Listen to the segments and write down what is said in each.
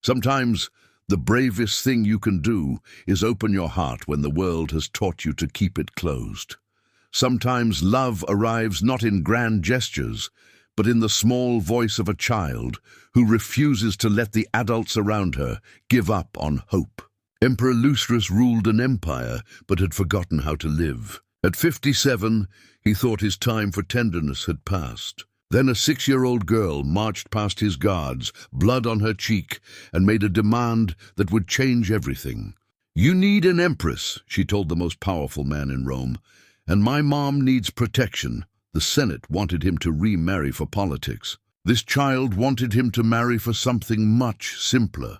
Sometimes the bravest thing you can do is open your heart when the world has taught you to keep it closed. Sometimes love arrives not in grand gestures, but in the small voice of a child who refuses to let the adults around her give up on hope. Emperor Lucerus ruled an empire, but had forgotten how to live. At 57, he thought his time for tenderness had passed. Then a 6-year-old girl marched past his guards, blood on her cheek, and made a demand that would change everything. "You need an empress," she told the most powerful man in Rome, "and my mom needs protection." The Senate wanted him to remarry for politics. This child wanted him to marry for something much simpler,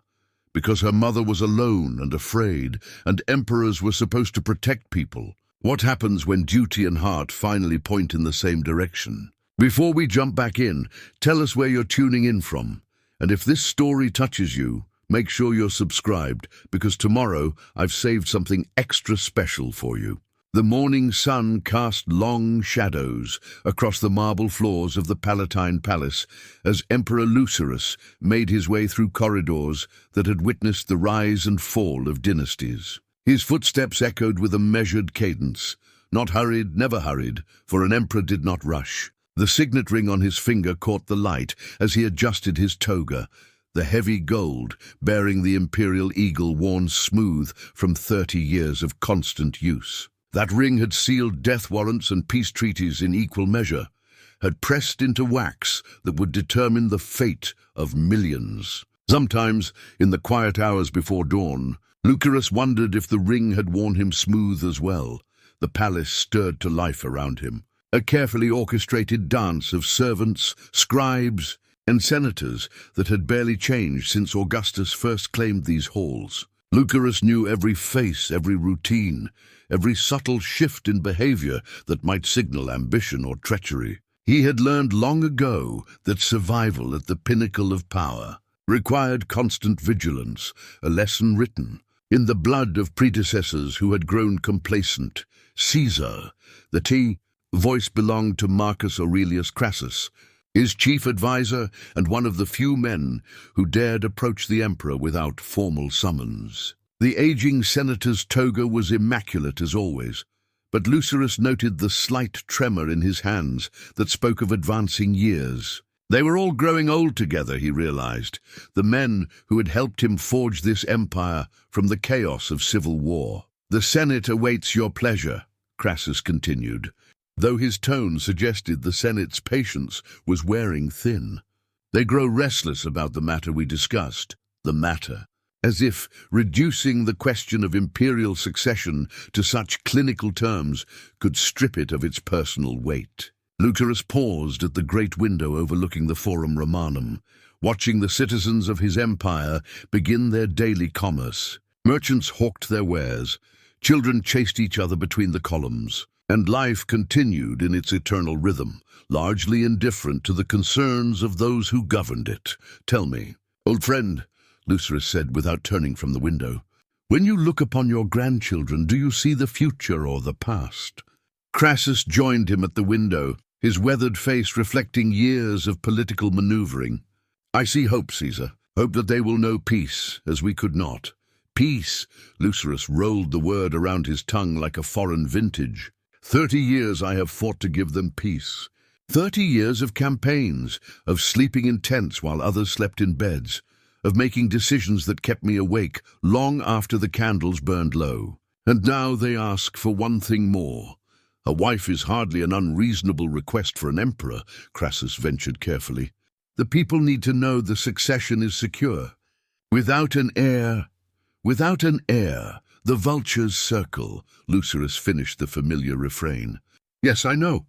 because her mother was alone and afraid, and emperors were supposed to protect people. What happens when duty and heart finally point in the same direction? Before we jump back in, tell us where you're tuning in from. And if this story touches you, make sure you're subscribed, because tomorrow I've saved something extra special for you. The morning sun cast long shadows across the marble floors of the Palatine Palace as Emperor Lucerus made his way through corridors that had witnessed the rise and fall of dynasties. His footsteps echoed with a measured cadence, not hurried, never hurried, for an emperor did not rush. The signet ring on his finger caught the light as he adjusted his toga, the heavy gold bearing the imperial eagle worn smooth from 30 years of constant use. That ring had sealed death warrants and peace treaties in equal measure, had pressed into wax that would determine the fate of millions. Sometimes, in the quiet hours before dawn, Lucerus wondered if the ring had worn him smooth as well. The palace stirred to life around him. A carefully orchestrated dance of servants, scribes, and senators that had barely changed since Augustus first claimed these halls. Lucerus knew every face, every routine, every subtle shift in behavior that might signal ambition or treachery. He had learned long ago that survival at the pinnacle of power required constant vigilance, a lesson written in the blood of predecessors who had grown complacent. Caesar, the voice belonged to Marcus Aurelius Crassus, his chief advisor and one of the few men who dared approach the emperor without formal summons. The aging senator's toga was immaculate as always, but Lucerus noted the slight tremor in his hands that spoke of advancing years. They were all growing old together, he realized, the men who had helped him forge this empire from the chaos of civil war. "The Senate awaits your pleasure," Crassus continued, though his tone suggested the Senate's patience was wearing thin. "They grow restless about the matter we discussed." The matter. As if reducing the question of imperial succession to such clinical terms could strip it of its personal weight. Lucerus paused at the great window overlooking the Forum Romanum, watching the citizens of his empire begin their daily commerce. Merchants hawked their wares, children chased each other between the columns, and life continued in its eternal rhythm, largely indifferent to the concerns of those who governed it. "Tell me, old friend," Lucerus said without turning from the window, "when you look upon your grandchildren, do you see the future or the past?" Crassus joined him at the window, his weathered face reflecting years of political maneuvering. "I see hope, Caesar. Hope that they will know peace, as we could not." "Peace," Lucerus rolled the word around his tongue like a foreign vintage. 30 years I have fought to give them peace. 30 years of campaigns, of sleeping in tents while others slept in beds, of making decisions that kept me awake long after the candles burned low. And now they ask for one thing more. A wife is hardly an unreasonable request for an emperor, Crassus ventured carefully. The people need to know the succession is secure. Without an heir, the vultures circle," Lucerus finished the familiar refrain. "Yes, I know.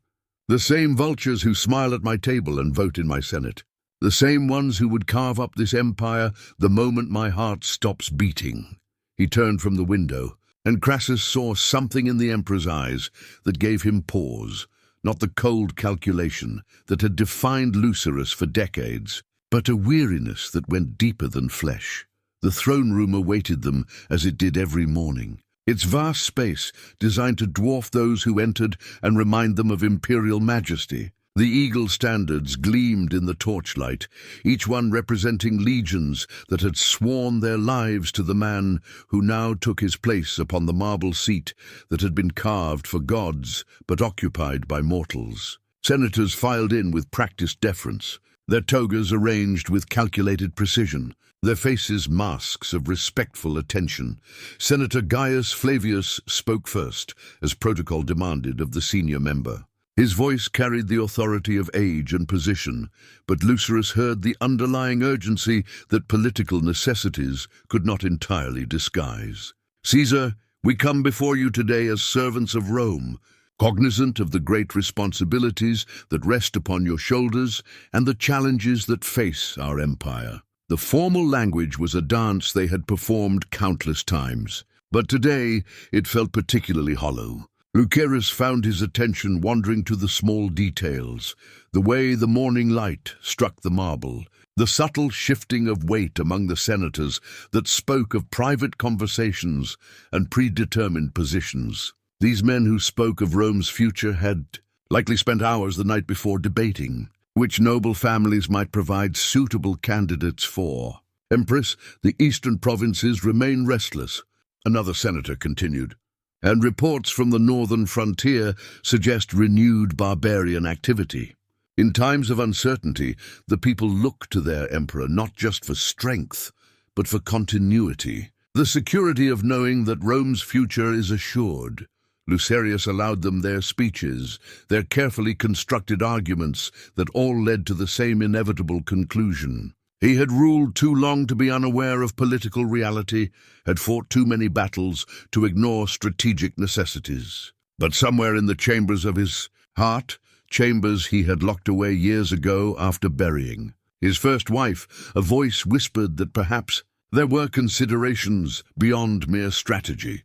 The same vultures who smile at my table and vote in my Senate. The same ones who would carve up this empire the moment my heart stops beating." He turned from the window, and Crassus saw something in the emperor's eyes that gave him pause, not the cold calculation that had defined Lucerus for decades, but a weariness that went deeper than flesh. The throne room awaited them as it did every morning. Its vast space designed to dwarf those who entered and remind them of imperial majesty. The eagle standards gleamed in the torchlight, each one representing legions that had sworn their lives to the man who now took his place upon the marble seat that had been carved for gods but occupied by mortals. Senators filed in with practiced deference, their togas arranged with calculated precision, their faces masks of respectful attention. Senator Gaius Flavius spoke first, as protocol demanded of the senior member. His voice carried the authority of age and position, but Lucerus heard the underlying urgency that political necessities could not entirely disguise. "Caesar, we come before you today as servants of Rome, cognizant of the great responsibilities that rest upon your shoulders and the challenges that face our empire." The formal language was a dance they had performed countless times, but today it felt particularly hollow. Lucerus found his attention wandering to the small details, the way the morning light struck the marble, the subtle shifting of weight among the senators that spoke of private conversations and predetermined positions. These men who spoke of Rome's future had likely spent hours the night before debating which noble families might provide suitable candidates for. "Empress, the eastern provinces remain restless," another senator continued, "and reports from the northern frontier suggest renewed barbarian activity. In times of uncertainty, the people look to their emperor not just for strength, but for continuity, the security of knowing that Rome's future is assured." Lucerus allowed them their speeches, their carefully constructed arguments that all led to the same inevitable conclusion. He had ruled too long to be unaware of political reality, had fought too many battles to ignore strategic necessities. But somewhere in the chambers of his heart, chambers he had locked away years ago after burying his first wife, a voice whispered that perhaps there were considerations beyond mere strategy.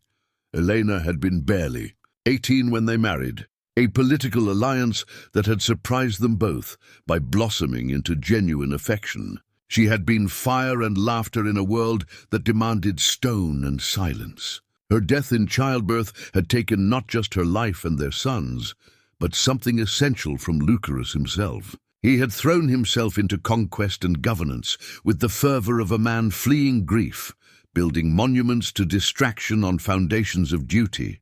Helena had been barely 18 when they married, a political alliance that had surprised them both by blossoming into genuine affection. She had been fire and laughter in a world that demanded stone and silence. Her death in childbirth had taken not just her life and their sons, but something essential from Lucerus himself. He had thrown himself into conquest and governance with the fervor of a man fleeing grief, building monuments to distraction on foundations of duty.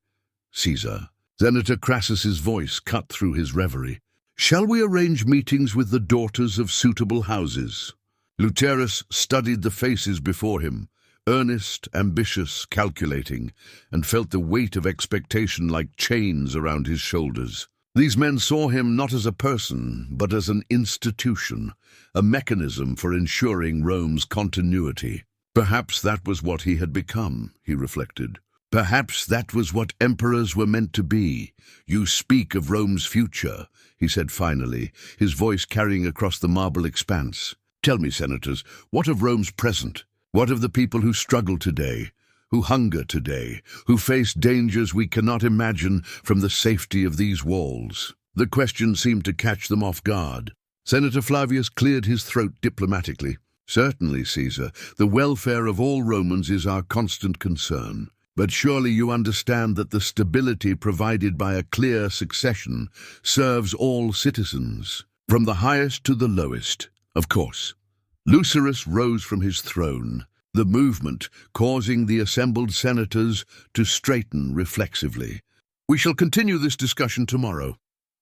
"Caesar," Senator Crassus's voice cut through his reverie, "shall we arrange meetings with the daughters of suitable houses?" Lucerus studied the faces before him, earnest, ambitious, calculating, and felt the weight of expectation like chains around his shoulders. These men saw him not as a person, but as an institution, a mechanism for ensuring Rome's continuity. Perhaps that was what he had become, he reflected. Perhaps that was what emperors were meant to be. "You speak of Rome's future," he said finally, his voice carrying across the marble expanse. "Tell me, senators, what of Rome's present? What of the people who struggle today, who hunger today, who face dangers we cannot imagine from the safety of these walls?" The question seemed to catch them off guard. Senator Flavius cleared his throat diplomatically. "Certainly, Caesar, the welfare of all Romans is our constant concern. But surely you understand that the stability provided by a clear succession serves all citizens, from the highest to the lowest." "Of course." Lucerus rose from his throne, the movement causing the assembled senators to straighten reflexively. "We shall continue this discussion tomorrow.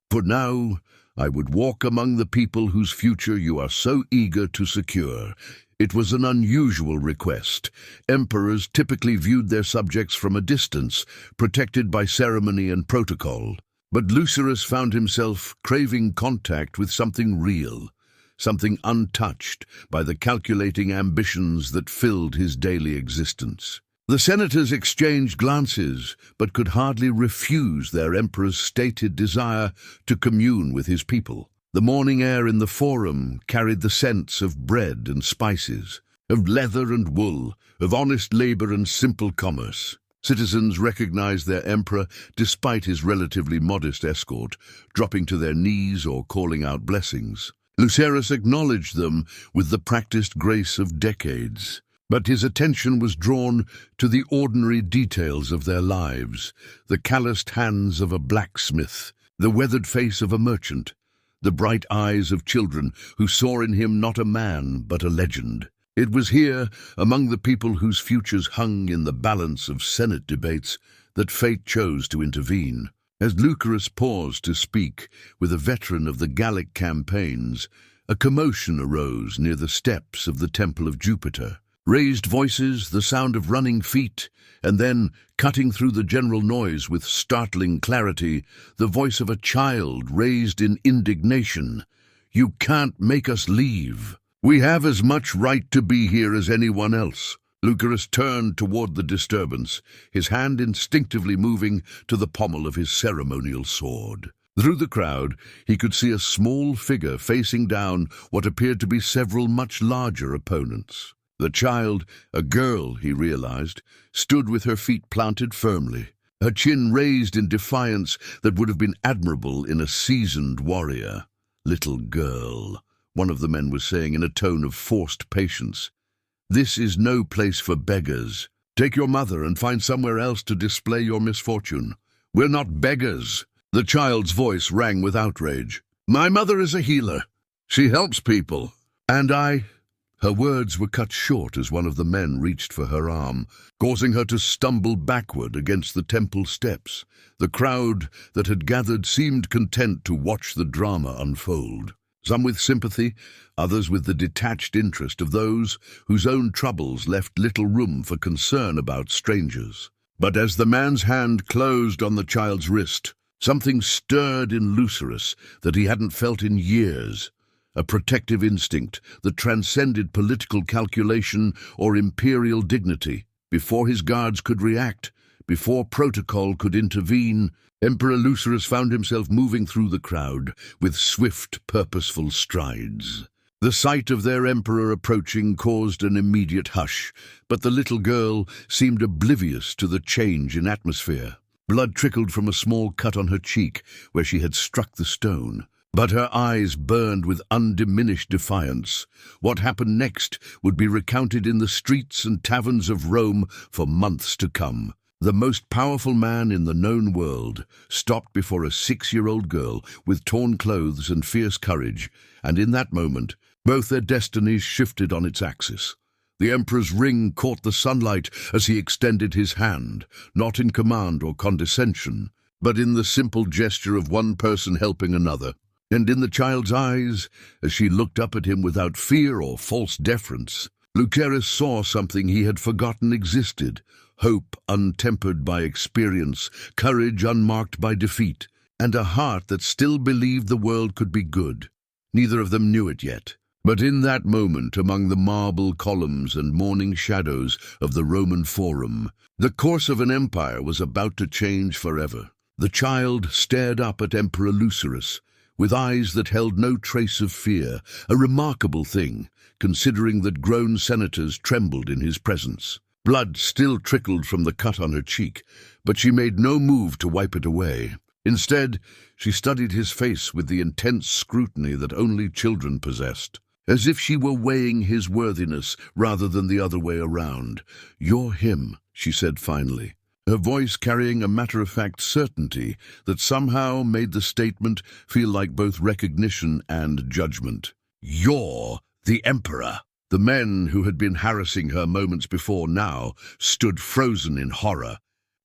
For now, I would walk among the people whose future you are so eager to secure." It was an unusual request. Emperors typically viewed their subjects from a distance, protected by ceremony and protocol. But Lucerus found himself craving contact with something real, something untouched by the calculating ambitions that filled his daily existence. The senators exchanged glances, but could hardly refuse their emperor's stated desire to commune with his people. The morning air in the forum carried the scents of bread and spices, of leather and wool, of honest labor and simple commerce. Citizens recognized their emperor despite his relatively modest escort, dropping to their knees or calling out blessings. Lucerus acknowledged them with the practiced grace of decades. But his attention was drawn to the ordinary details of their lives, the calloused hands of a blacksmith, the weathered face of a merchant, the bright eyes of children who saw in him not a man but a legend. It was here, among the people whose futures hung in the balance of Senate debates, that fate chose to intervene. As Lucerus paused to speak with a veteran of the Gallic campaigns, a commotion arose near the steps of the Temple of Jupiter. Raised voices, the sound of running feet, and then, cutting through the general noise with startling clarity, the voice of a child raised in indignation. "You can't make us leave. We have as much right to be here as anyone else." Lucerus turned toward the disturbance, his hand instinctively moving to the pommel of his ceremonial sword. Through the crowd, he could see a small figure facing down what appeared to be several much larger opponents. The child, a girl, he realized, stood with her feet planted firmly, her chin raised in defiance that would have been admirable in a seasoned warrior. "Little girl," one of the men was saying in a tone of forced patience, "this is no place for beggars. Take your mother and find somewhere else to display your misfortune. We're not beggars." The child's voice rang with outrage. "My mother is a healer. She helps people. And I—" Her words were cut short as one of the men reached for her arm, causing her to stumble backward against the temple steps. The crowd that had gathered seemed content to watch the drama unfold. Some with sympathy, others with the detached interest of those whose own troubles left little room for concern about strangers. But as the man's hand closed on the child's wrist, something stirred in Lucerus that he hadn't felt in years. A protective instinct that transcended political calculation or imperial dignity. Before his guards could react, before protocol could intervene, Emperor Lucerus found himself moving through the crowd with swift, purposeful strides. The sight of their emperor approaching caused an immediate hush, but the little girl seemed oblivious to the change in atmosphere. Blood trickled from a small cut on her cheek where she had struck the stone. But her eyes burned with undiminished defiance. What happened next would be recounted in the streets and taverns of Rome for months to come. The most powerful man in the known world stopped before a 6-year-old girl with torn clothes and fierce courage, and in that moment, both their destinies shifted on its axis. The Emperor's ring caught the sunlight as he extended his hand, not in command or condescension, but in the simple gesture of one person helping another. And in the child's eyes, as she looked up at him without fear or false deference, Lucerus saw something he had forgotten existed: hope untempered by experience, courage unmarked by defeat, and a heart that still believed the world could be good. Neither of them knew it yet, but in that moment, among the marble columns and morning shadows of the Roman Forum, the course of an empire was about to change forever. The child stared up at Emperor Lucerus, with eyes that held no trace of fear, a remarkable thing, considering that grown senators trembled in his presence. Blood still trickled from the cut on her cheek, but she made no move to wipe it away. Instead, she studied his face with the intense scrutiny that only children possessed, as if she were weighing his worthiness rather than the other way around. "You're him," she said finally, her voice carrying a matter-of-fact certainty that somehow made the statement feel like both recognition and judgment. "You're the Emperor." The men who had been harassing her moments before now stood frozen in horror,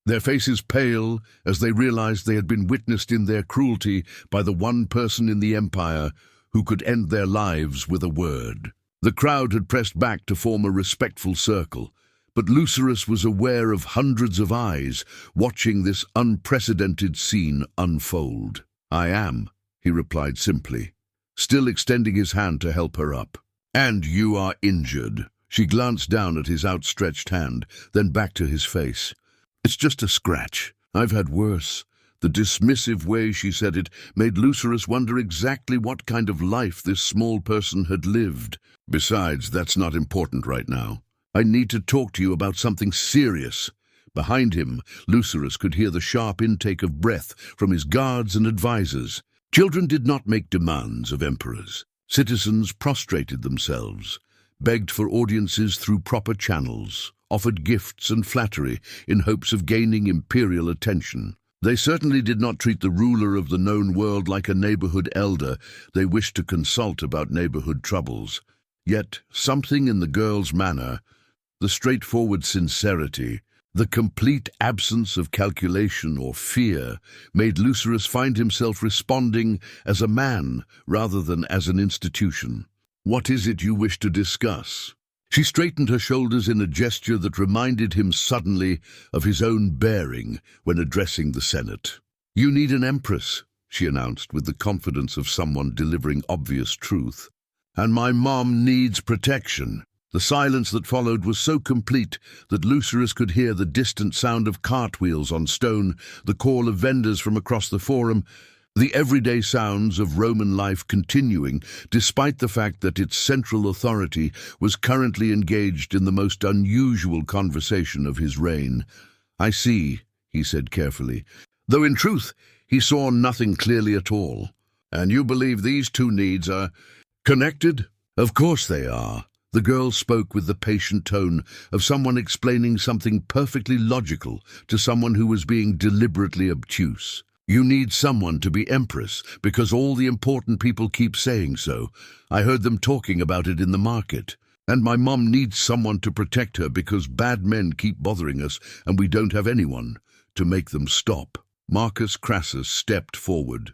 their faces pale as they realized they had been witnessed in their cruelty by the one person in the empire who could end their lives with a word. The crowd had pressed back to form a respectful circle, but Lucerus was aware of hundreds of eyes watching this unprecedented scene unfold. "I am," he replied simply, still extending his hand to help her up. "And you are injured." She glanced down at his outstretched hand, then back to his face. "It's just a scratch. I've had worse." The dismissive way she said it made Lucerus wonder exactly what kind of life this small person had lived. "Besides, that's not important right now. I need to talk to you about something serious." Behind him, Lucerus could hear the sharp intake of breath from his guards and advisors. Children did not make demands of emperors. Citizens prostrated themselves, begged for audiences through proper channels, offered gifts and flattery in hopes of gaining imperial attention. They certainly did not treat the ruler of the known world like a neighborhood elder they wished to consult about neighborhood troubles. Yet something in the girl's manner, the straightforward sincerity, the complete absence of calculation or fear, made Lucerus find himself responding as a man rather than as an institution. "What is it you wish to discuss?" She straightened her shoulders in a gesture that reminded him suddenly of his own bearing when addressing the Senate. "You need an empress," she announced with the confidence of someone delivering obvious truth. "And my mom needs protection." The silence that followed was so complete that Lucerus could hear the distant sound of cartwheels on stone, the call of vendors from across the forum, the everyday sounds of Roman life continuing, despite the fact that its central authority was currently engaged in the most unusual conversation of his reign. "I see," he said carefully, though in truth he saw nothing clearly at all. "And you believe these two needs are connected?" "Of course they are." The girl spoke with the patient tone of someone explaining something perfectly logical to someone who was being deliberately obtuse. "You need someone to be Empress because all the important people keep saying so. I heard them talking about it in the market. And my mom needs someone to protect her because bad men keep bothering us and we don't have anyone to make them stop." Marcus Crassus stepped forward,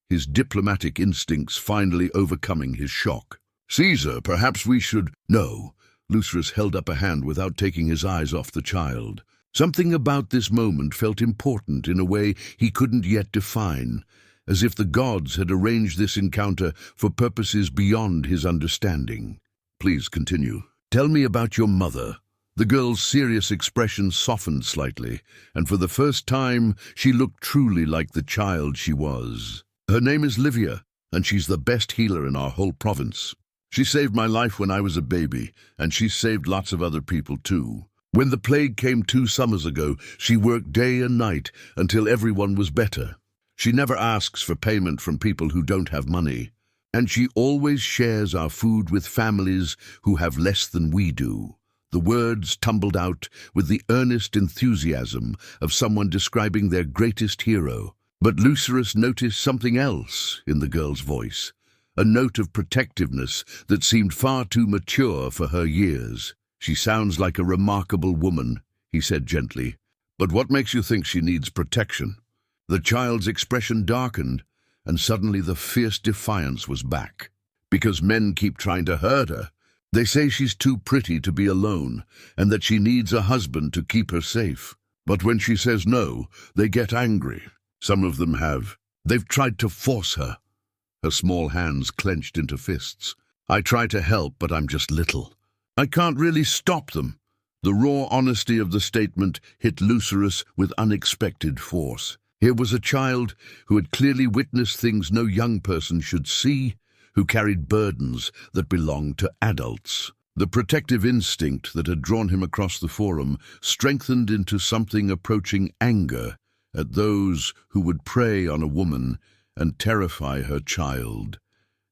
his diplomatic instincts finally overcoming his shock. "Caesar, perhaps we should—" "No." Lucerus held up a hand without taking his eyes off the child. Something about this moment felt important in a way he couldn't yet define, as if the gods had arranged this encounter for purposes beyond his understanding. "Please continue. Tell me about your mother." The girl's serious expression softened slightly, and for the first time she looked truly like the child she was. "Her name is Livia, and she's the best healer in our whole province. She saved my life when I was a baby, and she saved lots of other people too. When the plague came 2 summers ago, she worked day and night until everyone was better. She never asks for payment from people who don't have money. And she always shares our food with families who have less than we do." The words tumbled out with the earnest enthusiasm of someone describing their greatest hero. But Lucerus noticed something else in the girl's voice, a note of protectiveness that seemed far too mature for her years. "She sounds like a remarkable woman," he said gently. "But what makes you think she needs protection?" The child's expression darkened, and suddenly the fierce defiance was back. "Because men keep trying to hurt her. They say she's too pretty to be alone, and that she needs a husband to keep her safe. But when she says no, they get angry. Some of them have. They've tried to force her." Her small hands clenched into fists. "I try to help, but I'm just little. I can't really stop them." The raw honesty of the statement hit Lucerus with unexpected force. Here was a child who had clearly witnessed things no young person should see, who carried burdens that belonged to adults. The protective instinct that had drawn him across the forum strengthened into something approaching anger at those who would prey on a woman and terrify her child.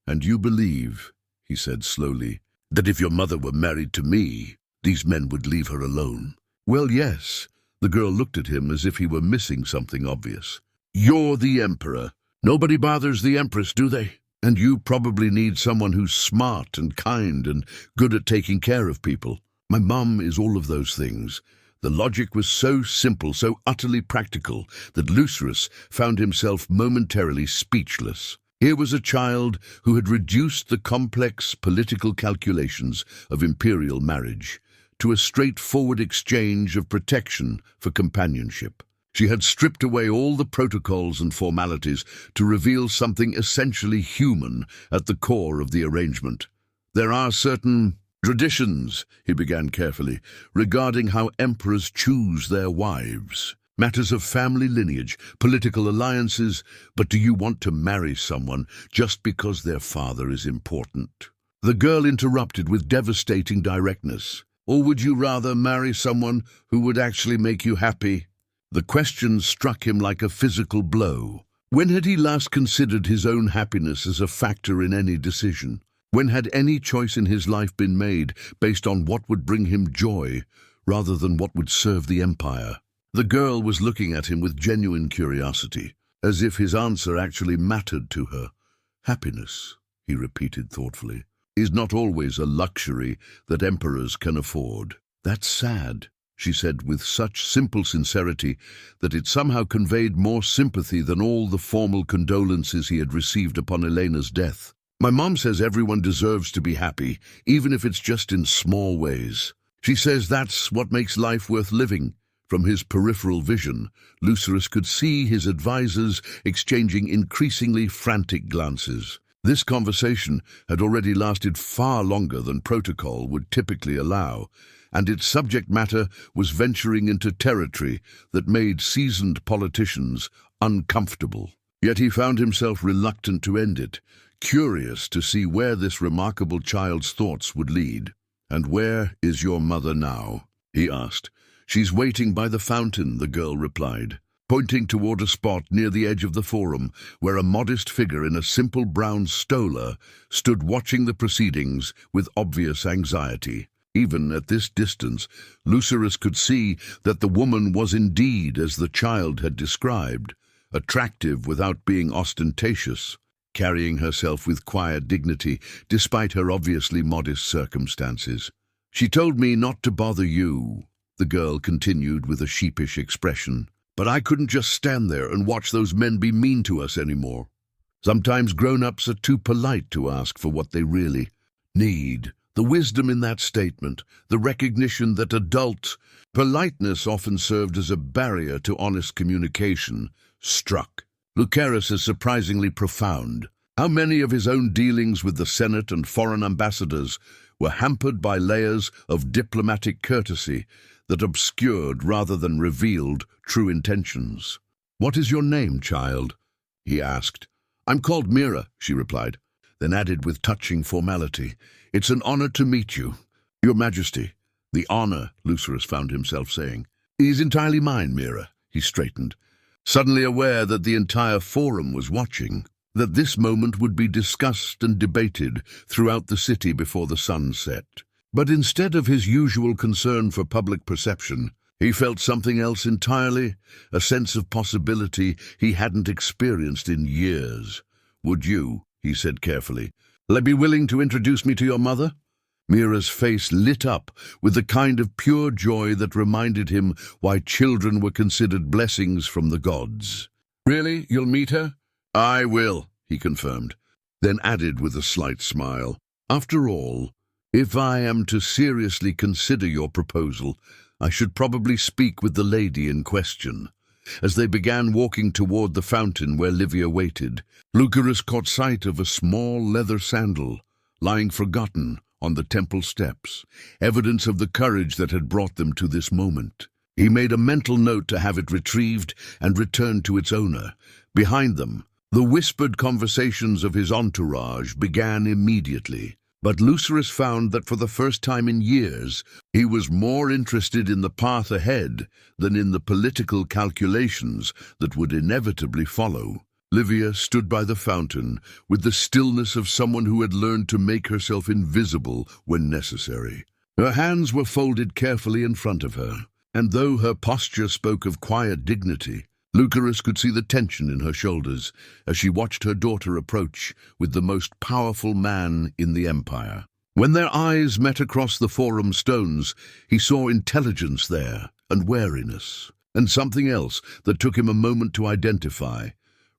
"And you believe," he said slowly, "that if your mother were married to me, these men would leave her alone?" "Well, yes." The girl looked at him as if he were missing something obvious. "You're the emperor. Nobody bothers the empress, do they? And you probably need someone who's smart and kind and good at taking care of people." "My mom is all of those things." The logic was so simple, so utterly practical, that Lucerus found himself momentarily speechless. Here was a child who had reduced the complex political calculations of imperial marriage to a straightforward exchange of protection for companionship. She had stripped away all the protocols and formalities to reveal something essentially human at the core of the arrangement. "There are certain traditions," he began carefully, "regarding how emperors choose their wives. Matters of family lineage, political alliances, but do you want to marry someone just because their father is important?" The girl interrupted with devastating directness. "Or would you rather marry someone who would actually make you happy?" The question struck him like a physical blow. When had he last considered his own happiness as a factor in any decision? When had any choice in his life been made based on what would bring him joy rather than what would serve the empire? The girl was looking at him with genuine curiosity, as if his answer actually mattered to her. Happiness, he repeated thoughtfully, is not always a luxury that emperors can afford. That's sad, she said with such simple sincerity that it somehow conveyed more sympathy than all the formal condolences he had received upon Elena's death. My mom says everyone deserves to be happy, even if it's just in small ways. She says that's what makes life worth living. From his peripheral vision, Lucerus could see his advisors exchanging increasingly frantic glances. This conversation had already lasted far longer than protocol would typically allow, and its subject matter was venturing into territory that made seasoned politicians uncomfortable. Yet he found himself reluctant to end it, curious to see where this remarkable child's thoughts would lead. "And where is your mother now?" he asked. "She's waiting by the fountain," the girl replied, pointing toward a spot near the edge of the forum where a modest figure in a simple brown stola stood watching the proceedings with obvious anxiety. Even at this distance, Lucerus could see that the woman was indeed as the child had described, attractive without being ostentatious, carrying herself with quiet dignity despite her obviously modest circumstances. "She told me not to bother you," the girl continued with a sheepish expression, "but I couldn't just stand there and watch those men be mean to us anymore. Sometimes grown-ups are too polite to ask for what they really need." The wisdom in that statement, the recognition that adult politeness often served as a barrier to honest communication, struck Lucerus as surprisingly profound. How many of his own dealings with the Senate and foreign ambassadors were hampered by layers of diplomatic courtesy that obscured rather than revealed true intentions. "What is your name, child?" he asked. "I'm called Mira," she replied, then added with touching formality, "It's an honor to meet you, Your Majesty." "The honor," Lucerus found himself saying, "is entirely mine, Mira." He straightened, suddenly aware that the entire forum was watching, that this moment would be discussed and debated throughout the city before the sun set. But instead of his usual concern for public perception, he felt something else entirely, a sense of possibility he hadn't experienced in years. "Would you," he said carefully, "be willing to introduce me to your mother?" Mira's face lit up with the kind of pure joy that reminded him why children were considered blessings from the gods. "Really, you'll meet her?" "I will," he confirmed, then added with a slight smile, "After all, if I am to seriously consider your proposal, I should probably speak with the lady in question." As they began walking toward the fountain where Livia waited, Lucerus caught sight of a small leather sandal lying forgotten on the temple steps, evidence of the courage that had brought them to this moment. He made a mental note to have it retrieved and returned to its owner. Behind them, the whispered conversations of his entourage began immediately. But Lucerus found that for the first time in years, he was more interested in the path ahead than in the political calculations that would inevitably follow. Livia stood by the fountain with the stillness of someone who had learned to make herself invisible when necessary. Her hands were folded carefully in front of her, and though her posture spoke of quiet dignity, Lucerus could see the tension in her shoulders as she watched her daughter approach with the most powerful man in the empire. When their eyes met across the forum stones, he saw intelligence there, and wariness, and something else that took him a moment to identify.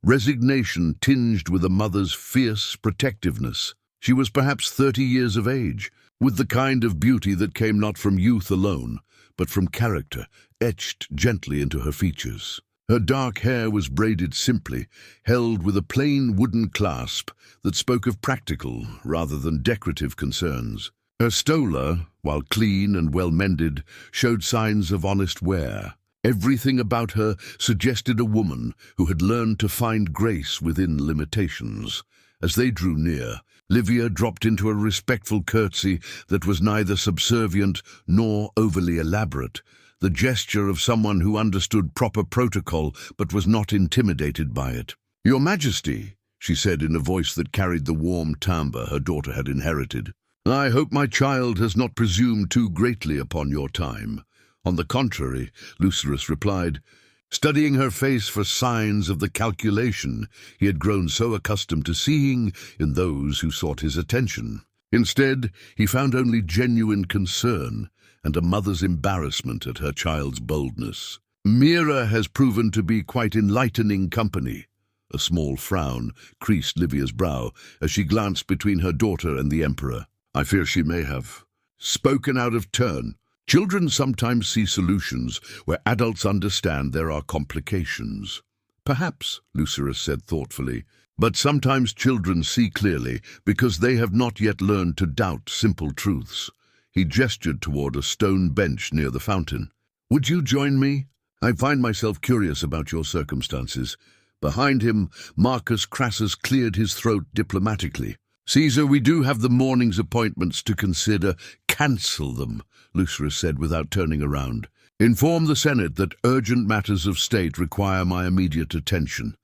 Resignation tinged with a mother's fierce protectiveness. She was perhaps 30 years of age, with the kind of beauty that came not from youth alone, but from character, etched gently into her features. Her dark hair was braided simply, held with a plain wooden clasp that spoke of practical rather than decorative concerns. Her stola, while clean and well-mended, showed signs of honest wear. Everything about her suggested a woman who had learned to find grace within limitations. As they drew near, Livia dropped into a respectful curtsy that was neither subservient nor overly elaborate, the gesture of someone who understood proper protocol but was not intimidated by it. "Your Majesty," she said in a voice that carried the warm timbre her daughter had inherited, "I hope my child has not presumed too greatly upon your time. On the contrary, Lucerus replied, studying her face for signs of the calculation he had grown so accustomed to seeing in those who sought his attention. Instead, he found only genuine concern and a mother's embarrassment at her child's boldness. Mira has proven to be quite enlightening company. A small frown creased Livia's brow as she glanced between her daughter and the Emperor. I fear she may have spoken out of turn. Children sometimes see solutions where adults understand there are complications. Perhaps, Lucerus said thoughtfully, but sometimes children see clearly because they have not yet learned to doubt simple truths. He gestured toward a stone bench near the fountain. Would you join me? I find myself curious about your circumstances. Behind him, Marcus Crassus cleared his throat diplomatically. Caesar, we do have the morning's appointments to consider. Cancel them, Lucerus said without turning around. Inform the Senate that urgent matters of state require my immediate attention.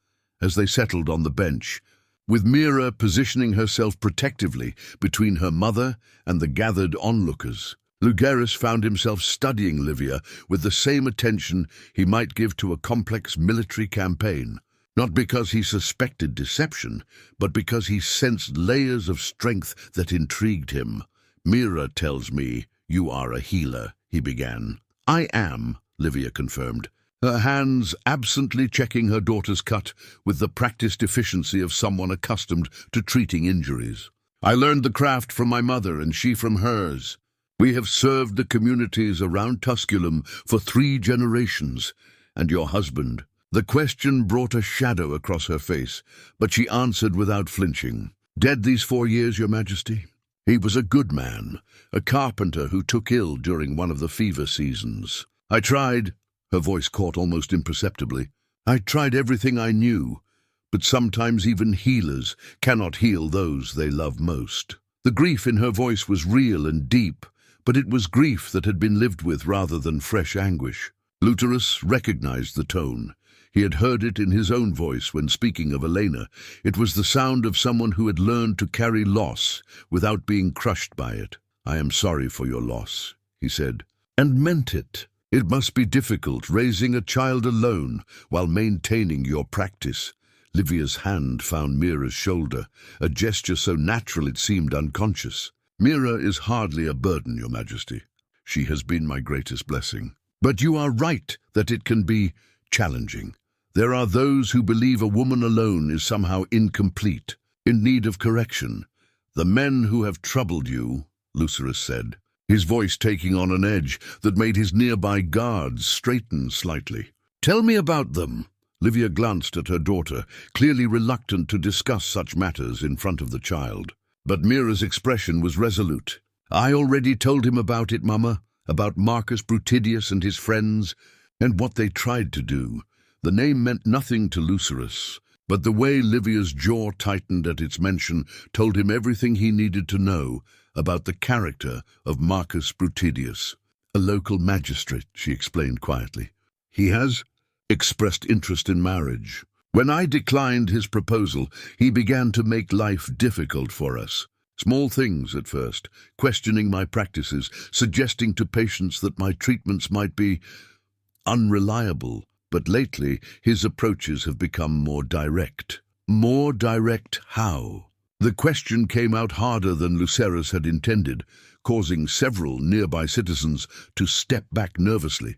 As they settled on the bench, with Mira positioning herself protectively between her mother and the gathered onlookers, Lucerus found himself studying Livia with the same attention he might give to a complex military campaign. Not because he suspected deception, but because he sensed layers of strength that intrigued him. Mira tells me you are a healer, he began. I am, Livia confirmed, her hands absently checking her daughter's cut with the practiced efficiency of someone accustomed to treating injuries. I learned the craft from my mother and she from hers. We have served the communities around Tusculum for 3 generations, and your husband. The question brought a shadow across her face, but she answered without flinching. Dead these 4 years, Your Majesty. He was a good man, a carpenter who took ill during one of the fever seasons. I tried, her voice caught almost imperceptibly. I tried everything I knew, but sometimes even healers cannot heal those they love most. The grief in her voice was real and deep, but it was grief that had been lived with rather than fresh anguish. Lucerus recognized the tone. He had heard it in his own voice when speaking of Elena. It was the sound of someone who had learned to carry loss without being crushed by it. I am sorry for your loss, he said, and meant it. It must be difficult raising a child alone while maintaining your practice. Livia's hand found Mira's shoulder, a gesture so natural it seemed unconscious. Mira is hardly a burden, Your Majesty. She has been my greatest blessing. But you are right that it can be challenging. There are those who believe a woman alone is somehow incomplete, in need of correction. The men who have troubled you, Lucerus said, his voice taking on an edge that made his nearby guards straighten slightly. Tell me about them. Livia glanced at her daughter, clearly reluctant to discuss such matters in front of the child. But Mira's expression was resolute. I already told him about it, Mama, about Marcus Brutidius and his friends, and what they tried to do. The name meant nothing to Lucerus, but the way Livia's jaw tightened at its mention told him everything he needed to know about the character of Marcus Brutidius. A local magistrate, she explained quietly. He has expressed interest in marriage. When I declined his proposal, he began to make life difficult for us. Small things at first, questioning my practices, suggesting to patients that my treatments might be unreliable. But lately, his approaches have become more direct. More direct how? The question came out harder than Lucerus had intended, causing several nearby citizens to step back nervously.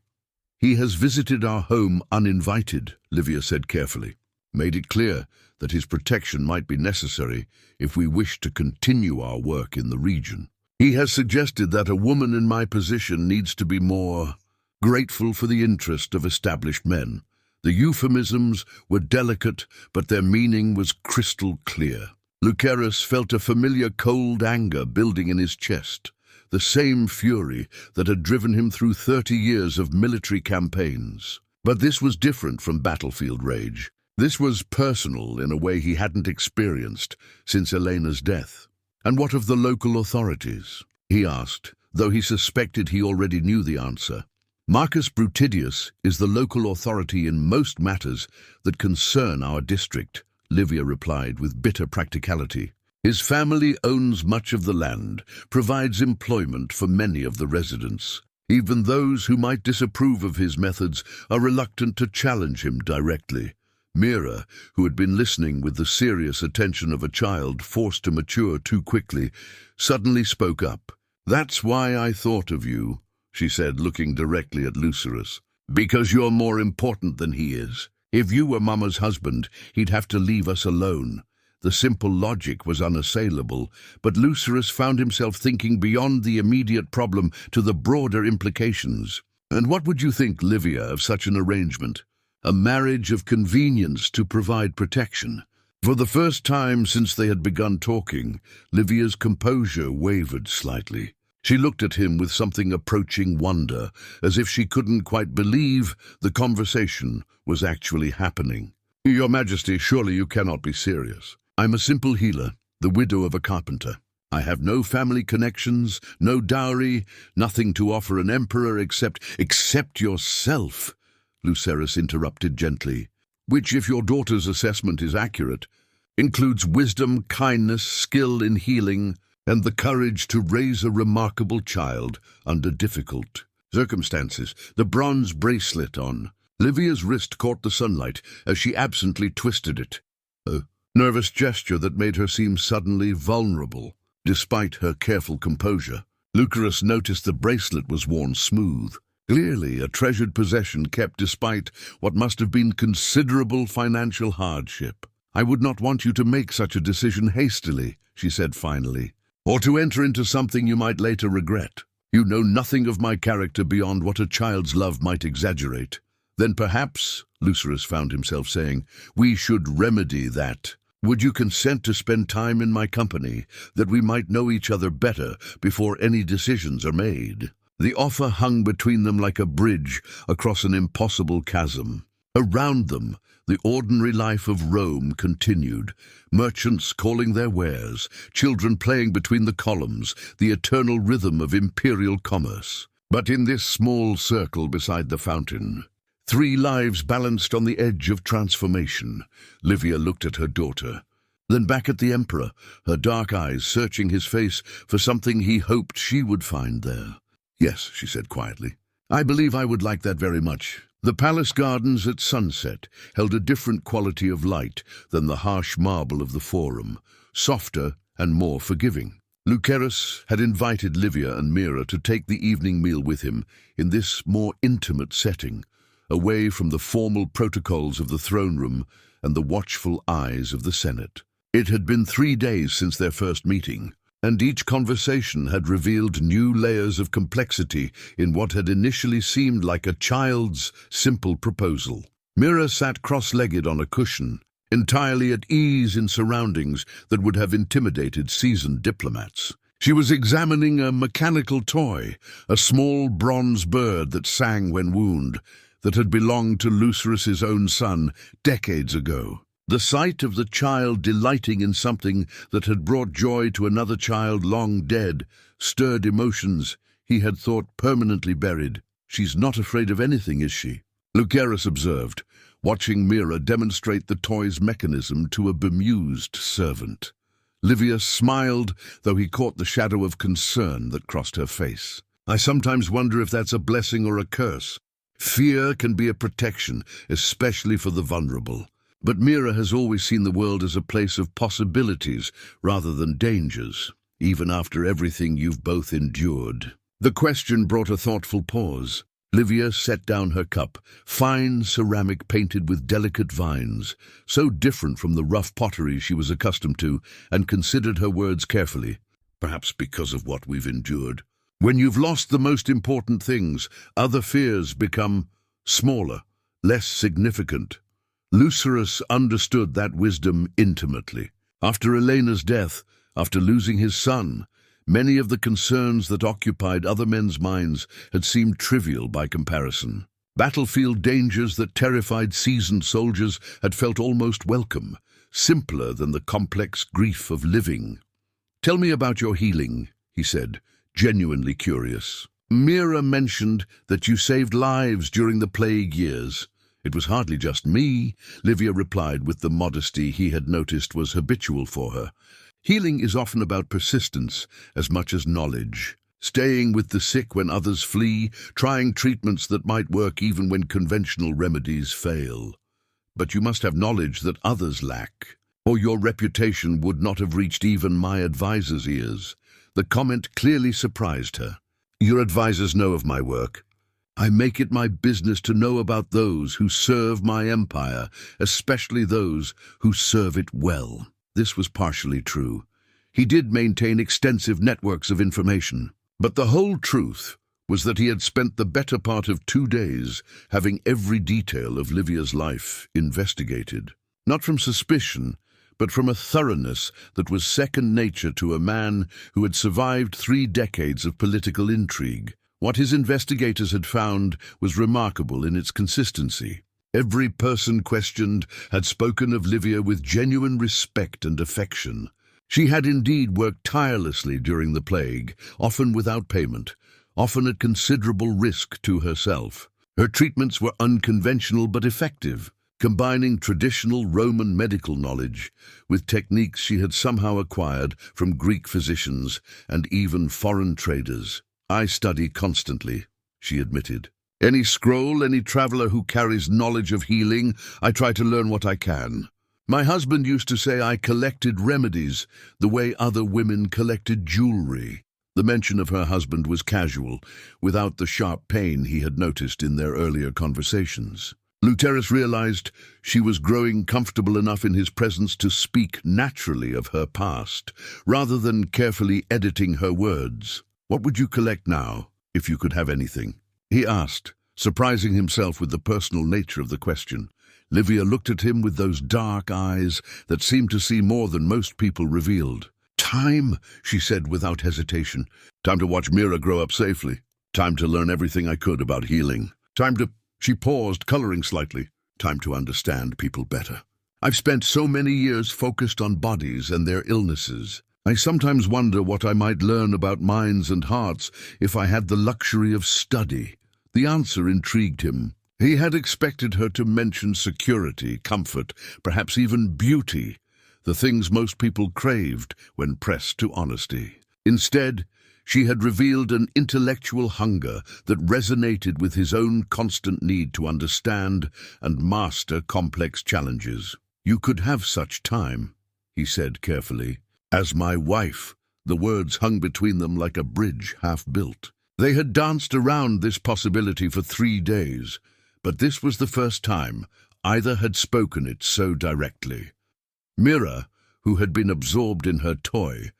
He has visited our home uninvited, Livia said carefully. Made it clear that his protection might be necessary if we wish to continue our work in the region. He has suggested that a woman in my position needs to be more grateful for the interest of established men. The euphemisms were delicate, but their meaning was crystal clear. Lucerus felt a familiar cold anger building in his chest, the same fury that had driven him through 30 years of military campaigns. But this was different from battlefield rage. This was personal in a way he hadn't experienced since Elena's death. And what of the local authorities? He asked, though he suspected he already knew the answer. Marcus Brutidius is the local authority in most matters that concern our district, Livia replied with bitter practicality. His family owns much of the land, provides employment for many of the residents. Even those who might disapprove of his methods are reluctant to challenge him directly. Mira, who had been listening with the serious attention of a child forced to mature too quickly, suddenly spoke up. "That's why I thought of you," she said, looking directly at Lucerus. "Because you're more important than he is. If you were Mama's husband, he'd have to leave us alone." The simple logic was unassailable, but Lucerus found himself thinking beyond the immediate problem to the broader implications. And what would you think, Livia, of such an arrangement? A marriage of convenience to provide protection. For the first time since they had begun talking, Livia's composure wavered slightly. She looked at him with something approaching wonder, as if she couldn't quite believe the conversation was actually happening. "Your Majesty, surely you cannot be serious. I'm a simple healer, the widow of a carpenter. I have no family connections, no dowry, nothing to offer an emperor except yourself," Lucerus interrupted gently, "which, if your daughter's assessment is accurate, includes wisdom, kindness, skill in healing, and the courage to raise a remarkable child under difficult circumstances." The bronze bracelet on Livia's wrist caught the sunlight as she absently twisted it. A nervous gesture that made her seem suddenly vulnerable, despite her careful composure. Lucerus noticed the bracelet was worn smooth. Clearly a treasured possession kept despite what must have been considerable financial hardship. "I would not want you to make such a decision hastily," she said finally, "or to enter into something you might later regret. You know nothing of my character beyond what a child's love might exaggerate." "Then perhaps," Lucerus found himself saying, "we should remedy that. Would you consent to spend time in my company, that we might know each other better before any decisions are made?" The offer hung between them like a bridge across an impossible chasm. Around them, the ordinary life of Rome continued, merchants calling their wares, children playing between the columns, the eternal rhythm of imperial commerce. But in this small circle beside the fountain, 3 lives balanced on the edge of transformation. Livia looked at her daughter, then back at the Emperor, her dark eyes searching his face for something he hoped she would find there. "Yes," she said quietly, "I believe I would like that very much." The palace gardens at sunset held a different quality of light than the harsh marble of the Forum, softer and more forgiving. Lucerus had invited Livia and Mira to take the evening meal with him in this more intimate setting, away from the formal protocols of the throne room and the watchful eyes of the Senate. It had been 3 days since their first meeting, and each conversation had revealed new layers of complexity in what had initially seemed like a child's simple proposal. Mira sat cross-legged on a cushion, entirely at ease in surroundings that would have intimidated seasoned diplomats. She was examining a mechanical toy, a small bronze bird that sang when wound, that had belonged to Lucerus's own son decades ago. The sight of the child delighting in something that had brought joy to another child long dead stirred emotions he had thought permanently buried. "She's not afraid of anything, is she?" Lucerus observed, watching Mira demonstrate the toy's mechanism to a bemused servant. Livia smiled, though he caught the shadow of concern that crossed her face. "I sometimes wonder if that's a blessing or a curse. Fear can be a protection, especially for the vulnerable. But Mira has always seen the world as a place of possibilities rather than dangers, even after everything you've both endured." The question brought a thoughtful pause. Livia set down her cup, fine ceramic painted with delicate vines, so different from the rough pottery she was accustomed to, and considered her words carefully. "Perhaps because of what we've endured. When you've lost the most important things, other fears become smaller, less significant." Lucerus understood that wisdom intimately. After Elena's death, after losing his son, many of the concerns that occupied other men's minds had seemed trivial by comparison. Battlefield dangers that terrified seasoned soldiers had felt almost welcome, simpler than the complex grief of living. "Tell me about your healing," he said, genuinely curious. "Mira mentioned that you saved lives during the plague years." "It was hardly just me," Livia replied with the modesty he had noticed was habitual for her. "Healing is often about persistence as much as knowledge. staying with the sick when others flee, trying treatments that might work even when conventional remedies fail. But you must have knowledge that others lack, or your reputation would not have reached even my advisor's ears. The comment clearly surprised her. Your advisors know of my work. I make it my business to know about those who serve my empire, especially those who serve it well. This was partially true. He did maintain extensive networks of information, but the whole truth was that he had spent the better part of 2 days having every detail of Livia's life investigated, not from suspicion, but from a thoroughness that was second nature to a man who had survived 3 decades of political intrigue. What his investigators had found was remarkable in its consistency. Every person questioned had spoken of Livia with genuine respect and affection. She had indeed worked tirelessly during the plague, often without payment, often at considerable risk to herself. Her treatments were unconventional but effective, combining traditional Roman medical knowledge with techniques she had somehow acquired from Greek physicians and even foreign traders. I study constantly, she admitted. Any scroll, any traveler who carries knowledge of healing, I try to learn what I can. My husband used to say I collected remedies the way other women collected jewelry. The mention of her husband was casual, without the sharp pain he had noticed in their earlier conversations. Lucerus realized she was growing comfortable enough in his presence to speak naturally of her past, rather than carefully editing her words. What would you collect now, if you could have anything? He asked, surprising himself with the personal nature of the question. Livia looked at him with those dark eyes that seemed to see more than most people revealed. Time, she said without hesitation. Time to watch Mira grow up safely. Time to learn everything I could about healing. Time to... She paused, coloring slightly. Time to understand people better. I've spent so many years focused on bodies and their illnesses. I sometimes wonder what I might learn about minds and hearts if I had the luxury of study. The answer intrigued him. He had expected her to mention security, comfort, perhaps even beauty, the things most people craved when pressed to honesty. Instead, she had revealed an intellectual hunger that resonated with his own constant need to understand and master complex challenges. You could have such time, he said carefully. As my wife, the words hung between them like a bridge half built. They had danced around this possibility for 3 days, but this was the first time either had spoken it so directly. Mira, who had been absorbed in her toy,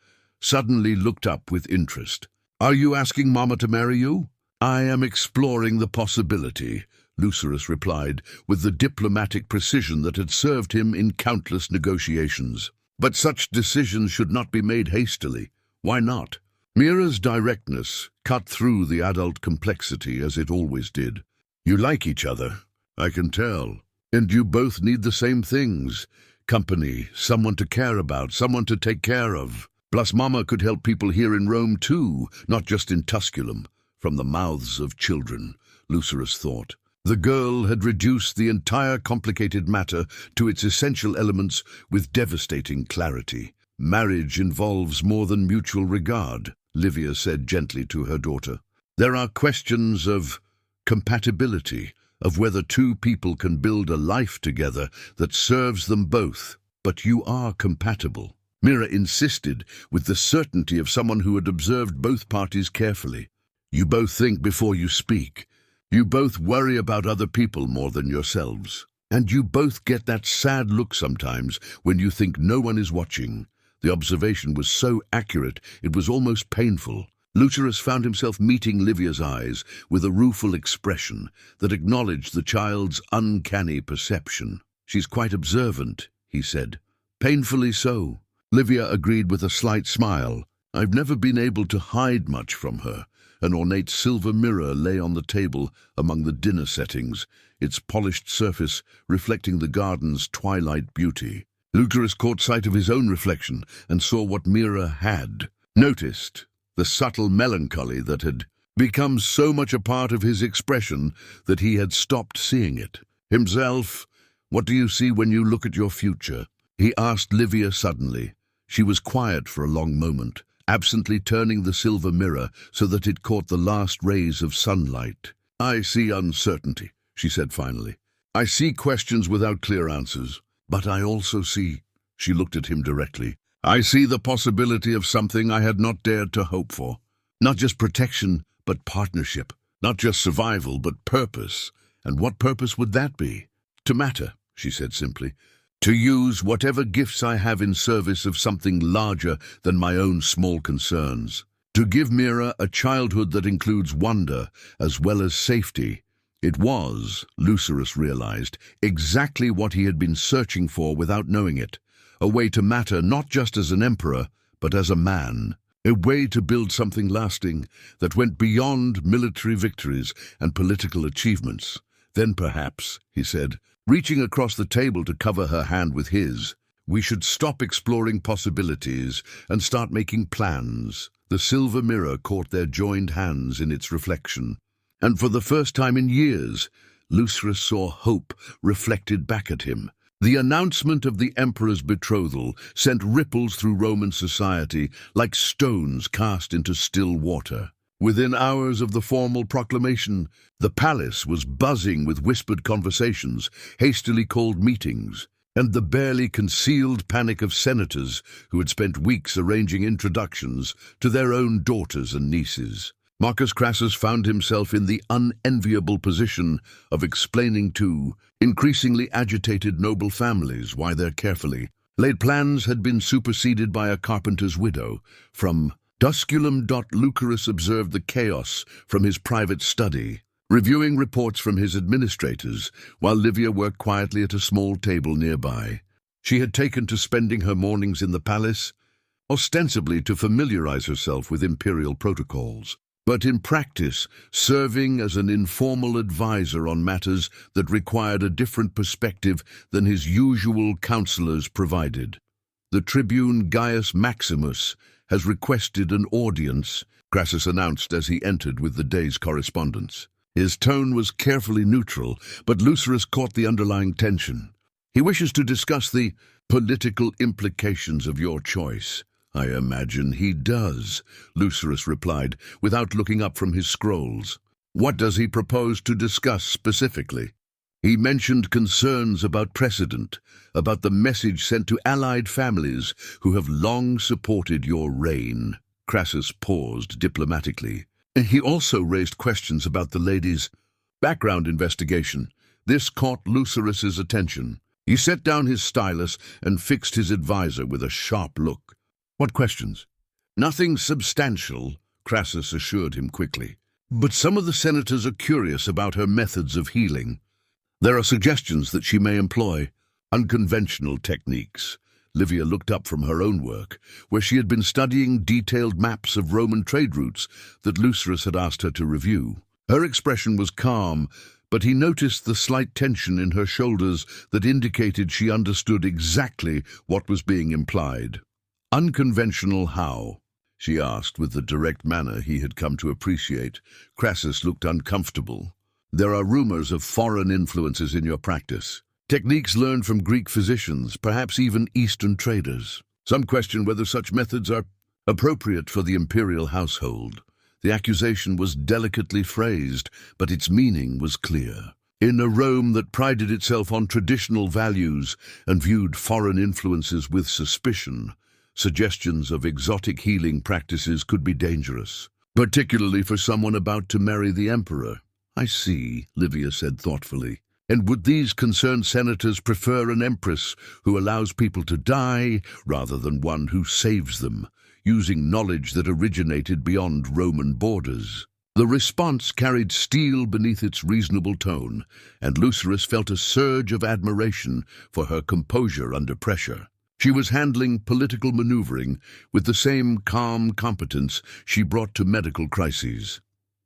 suddenly looked up with interest. Are you asking Mama to marry you? I am exploring the possibility, Lucerus replied, with the diplomatic precision that had served him in countless negotiations. But such decisions should not be made hastily. Why not? Mira's directness cut through the adult complexity as it always did. You like each other, I can tell. And you both need the same things. Company, someone to care about, someone to take care of. Plus Mama could help people here in Rome too, not just in Tusculum, from the mouths of children, Lucerus thought. The girl had reduced the entire complicated matter to its essential elements with devastating clarity. Marriage involves more than mutual regard, Livia said gently to her daughter. There are questions of compatibility, of whether 2 people can build a life together that serves them both. But you are compatible, Mira insisted with the certainty of someone who had observed both parties carefully. You both think before you speak. You both worry about other people more than yourselves. And you both get that sad look sometimes when you think no one is watching. The observation was so accurate it was almost painful. Lucerus found himself meeting Livia's eyes with a rueful expression that acknowledged the child's uncanny perception. She's quite observant, he said. Painfully so. Livia agreed with a slight smile. I've never been able to hide much from her. An ornate silver mirror lay on the table among the dinner settings, its polished surface reflecting the garden's twilight beauty. Lucerus caught sight of his own reflection and saw what Mira had. Noticed the subtle melancholy that had become so much a part of his expression that he had stopped seeing it. Himself, what do you see when you look at your future? He asked Livia suddenly. She was quiet for a long moment, absently turning the silver mirror so that it caught the last rays of sunlight. "I see uncertainty," she said finally. "I see questions without clear answers. But I also see," she looked at him directly, "I see the possibility of something I had not dared to hope for. Not just protection, but partnership. Not just survival, but purpose. And what purpose would that be?" "To matter," she said simply. "To use whatever gifts I have in service of something larger than my own small concerns. To give Mira a childhood that includes wonder as well as safety." It was, Lucerus realized, exactly what he had been searching for without knowing it. A way to matter not just as an emperor, but as a man. A way to build something lasting that went beyond military victories and political achievements. "Then perhaps," he said, reaching across the table to cover her hand with his, "we should stop exploring possibilities and start making plans." The silver mirror caught their joined hands in its reflection. And for the first time in years, Lucerus saw hope reflected back at him. The announcement of the emperor's betrothal sent ripples through Roman society like stones cast into still water. Within hours of the formal proclamation, the palace was buzzing with whispered conversations, hastily called meetings, and the barely concealed panic of senators who had spent weeks arranging introductions to their own daughters and nieces. Marcus Crassus found himself in the unenviable position of explaining to increasingly agitated noble families why their carefully laid plans had been superseded by a carpenter's widow. From Dusculum. Lucerus observed the chaos from his private study, reviewing reports from his administrators, while Livia worked quietly at a small table nearby. She had taken to spending her mornings in the palace, ostensibly to familiarize herself with imperial protocols, but in practice serving as an informal advisor on matters that required a different perspective than his usual counselors provided. "The tribune Gaius Maximus has requested an audience," Crassus announced as he entered with the day's correspondence. His tone was carefully neutral, but Lucerus caught the underlying tension. "He wishes to discuss the political implications of your choice." "I imagine he does," Lucerus replied, without looking up from his scrolls. "What does he propose to discuss specifically?" "He mentioned concerns about precedent, about the message sent to allied families who have long supported your reign." Crassus paused diplomatically. He also raised questions about the lady's background investigation. This caught Lucerus's attention. He set down his stylus and fixed his advisor with a sharp look. "What questions?" "Nothing substantial," Crassus assured him quickly. "But some of the senators are curious about her methods of healing. There are suggestions that she may employ unconventional techniques." Livia looked up from her own work, where she had been studying detailed maps of Roman trade routes that Lucerus had asked her to review. Her expression was calm, but he noticed the slight tension in her shoulders that indicated she understood exactly what was being implied. "Unconventional how?" she asked with the direct manner he had come to appreciate. Crassus looked uncomfortable. "There are rumors of foreign influences in your practice. Techniques learned from Greek physicians, perhaps even Eastern traders. Some question whether such methods are appropriate for the imperial household." The accusation was delicately phrased, but its meaning was clear. In a Rome that prided itself on traditional values and viewed foreign influences with suspicion, suggestions of exotic healing practices could be dangerous, particularly for someone about to marry the emperor. "I see," Livia said thoughtfully. "And would these concerned senators prefer an empress who allows people to die rather than one who saves them, using knowledge that originated beyond Roman borders?" The response carried steel beneath its reasonable tone, and Lucerus felt a surge of admiration for her composure under pressure. She was handling political maneuvering with the same calm competence she brought to medical crises.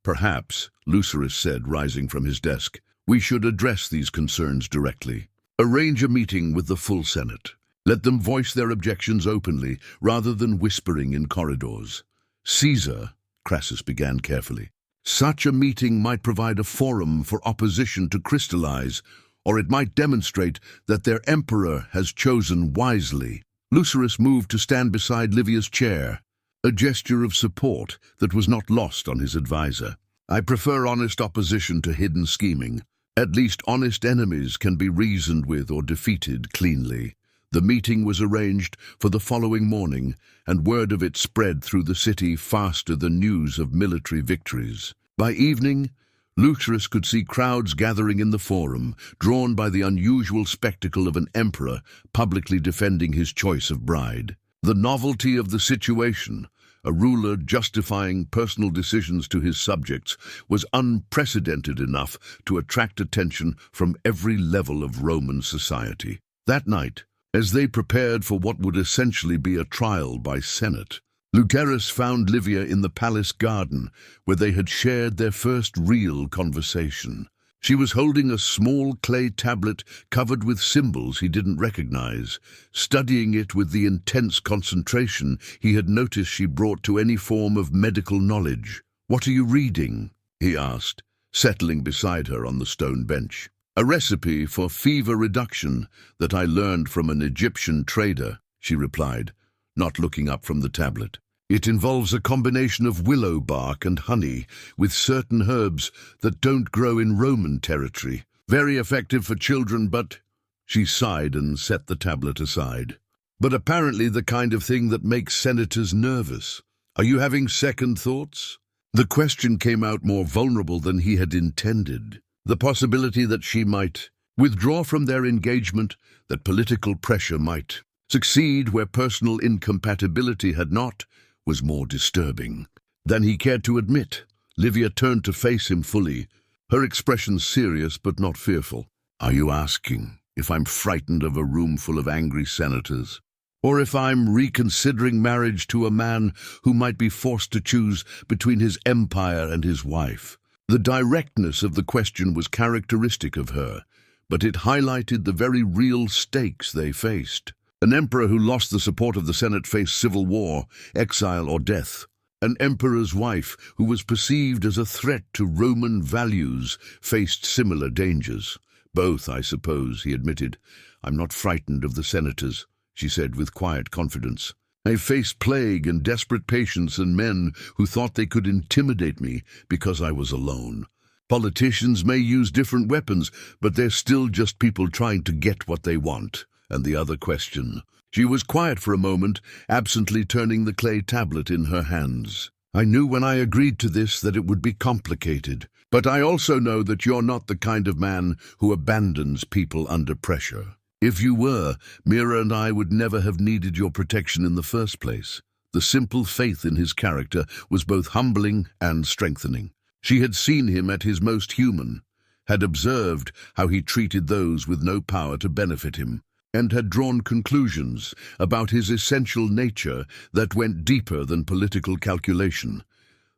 "Perhaps," Lucerus said, rising from his desk, "we should address these concerns directly. Arrange a meeting with the full Senate. Let them voice their objections openly, rather than whispering in corridors." "Caesar," Crassus began carefully, "such a meeting might provide a forum for opposition to crystallize, or it might demonstrate that their emperor has chosen wisely." Lucerus moved to stand beside Livia's chair. a gesture of support that was not lost on his advisor. "I prefer honest opposition to hidden scheming. At least honest enemies can be reasoned with or defeated cleanly." The meeting was arranged for the following morning, and word of it spread through the city faster than news of military victories. By evening, Lucerus could see crowds gathering in the forum, drawn by the unusual spectacle of an emperor publicly defending his choice of bride. The novelty of the situation, a ruler justifying personal decisions to his subjects, was unprecedented enough to attract attention from every level of Roman society. That night, as they prepared for what would essentially be a trial by Senate, Lucerus found Livia in the palace garden, where they had shared their first real conversation. She was holding a small clay tablet covered with symbols he didn't recognize, studying it with the intense concentration he had noticed she brought to any form of medical knowledge. "What are you reading?" he asked, settling beside her on the stone bench. "A recipe for fever reduction that I learned from an Egyptian trader," she replied, not looking up from the tablet. "It involves a combination of willow bark and honey with certain herbs that don't grow in Roman territory. Very effective for children, but—" She sighed and set the tablet aside. "But apparently the kind of thing that makes senators nervous. Are you having second thoughts?" The question came out more vulnerable than he had intended. The possibility that she might withdraw from their engagement, that political pressure might succeed where personal incompatibility had not, was more disturbing than he cared to admit. Livia turned to face him fully, her expression serious but not fearful. "Are you asking if I'm frightened of a room full of angry senators? Or if I'm reconsidering marriage to a man who might be forced to choose between his empire and his wife?" The directness of the question was characteristic of her, but it highlighted the very real stakes they faced. An emperor who lost the support of the Senate faced civil war, exile, or death. An emperor's wife who was perceived as a threat to Roman values faced similar dangers. "Both, I suppose," he admitted. "I'm not frightened of the senators," she said with quiet confidence. "I faced plague and desperate patients and men who thought they could intimidate me because I was alone. Politicians may use different weapons, but they're still just people trying to get what they want." And the other question. She was quiet for a moment, absently turning the clay tablet in her hands. "I knew when I agreed to this that it would be complicated, but I also know that you're not the kind of man who abandons people under pressure. If you were, Mira and I would never have needed your protection in the first place." The simple faith in his character was both humbling and strengthening. She had seen him at his most human, had observed how he treated those with no power to benefit him, and had drawn conclusions about his essential nature that went deeper than political calculation.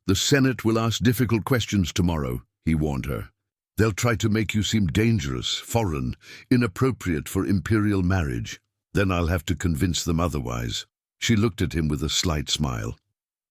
"The Senate will ask difficult questions tomorrow," he warned her. "They'll try to make you seem dangerous, foreign, inappropriate for imperial marriage. Then I'll have to convince them otherwise." She looked at him with a slight smile.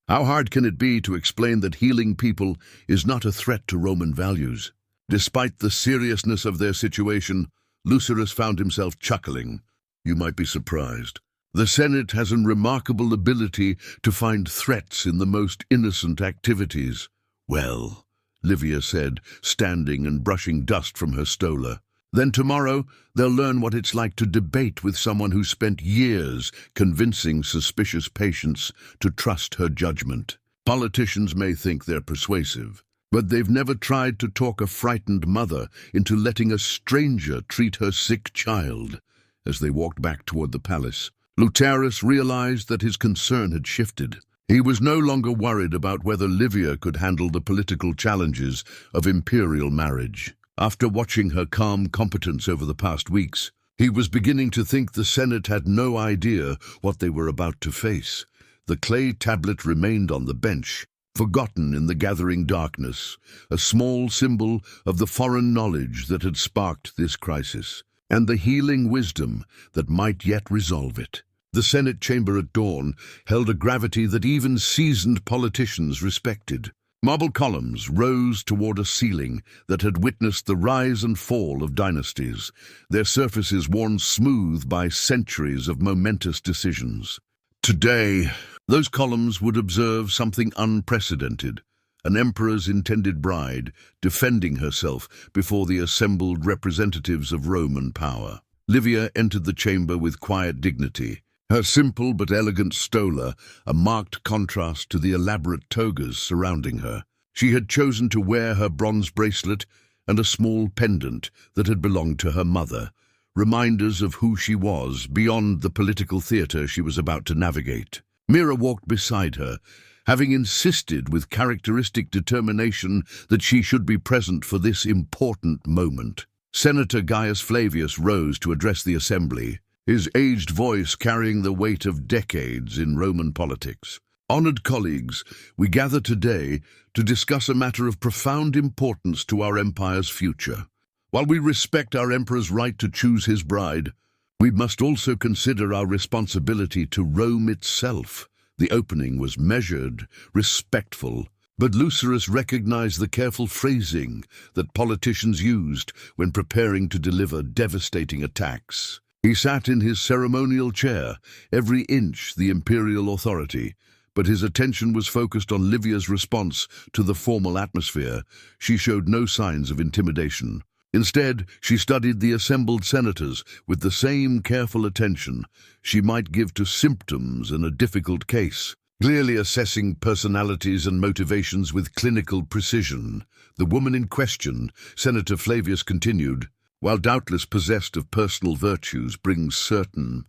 How hard can it be to explain that healing people is not a threat to Roman values? Despite the seriousness of their situation, Lucerus found himself chuckling. "You might be surprised. The Senate has a remarkable ability to find threats in the most innocent activities." "Well," Livia said, standing and brushing dust from her stola. "Then tomorrow they'll learn what it's like to debate with someone who spent years convincing suspicious patients to trust her judgment. Politicians may think they're persuasive, but they've never tried to talk a frightened mother into letting a stranger treat her sick child." As they walked back toward the palace, Lucerus realized that his concern had shifted. He was no longer worried about whether Livia could handle the political challenges of imperial marriage. After watching her calm competence over the past weeks, he was beginning to think the Senate had no idea what they were about to face. The clay tablet remained on the bench, forgotten in the gathering darkness, a small symbol of the foreign knowledge that had sparked this crisis, and the healing wisdom that might yet resolve it. The Senate chamber at dawn held a gravity that even seasoned politicians respected. Marble columns rose toward a ceiling that had witnessed the rise and fall of dynasties, their surfaces worn smooth by centuries of momentous decisions. "Today," Those columns would observe something unprecedented, an emperor's intended bride defending herself before the assembled representatives of Roman power. Livia entered the chamber with quiet dignity, her simple but elegant stola a marked contrast to the elaborate togas surrounding her. She had chosen to wear her bronze bracelet and a small pendant that had belonged to her mother, reminders of who she was beyond the political theater she was about to navigate. Mira walked beside her, having insisted with characteristic determination that she should be present for this important moment. Senator Gaius Flavius rose to address the assembly, his aged voice carrying the weight of decades in Roman politics. Honored colleagues, we gather today to discuss a matter of profound importance to our empire's future. While we respect our emperor's right to choose his bride, we must also consider our responsibility to Rome itself. The opening was measured, respectful, but Lucerus recognized the careful phrasing that politicians used when preparing to deliver devastating attacks. He sat in his ceremonial chair, every inch the imperial authority, but his attention was focused on Livia's response to the formal atmosphere. She showed no signs of intimidation. Instead, she studied the assembled senators with the same careful attention she might give to symptoms in a difficult case, clearly assessing personalities and motivations with clinical precision. The woman in question, Senator Flavius continued, while doubtless possessed of personal virtues, brings certain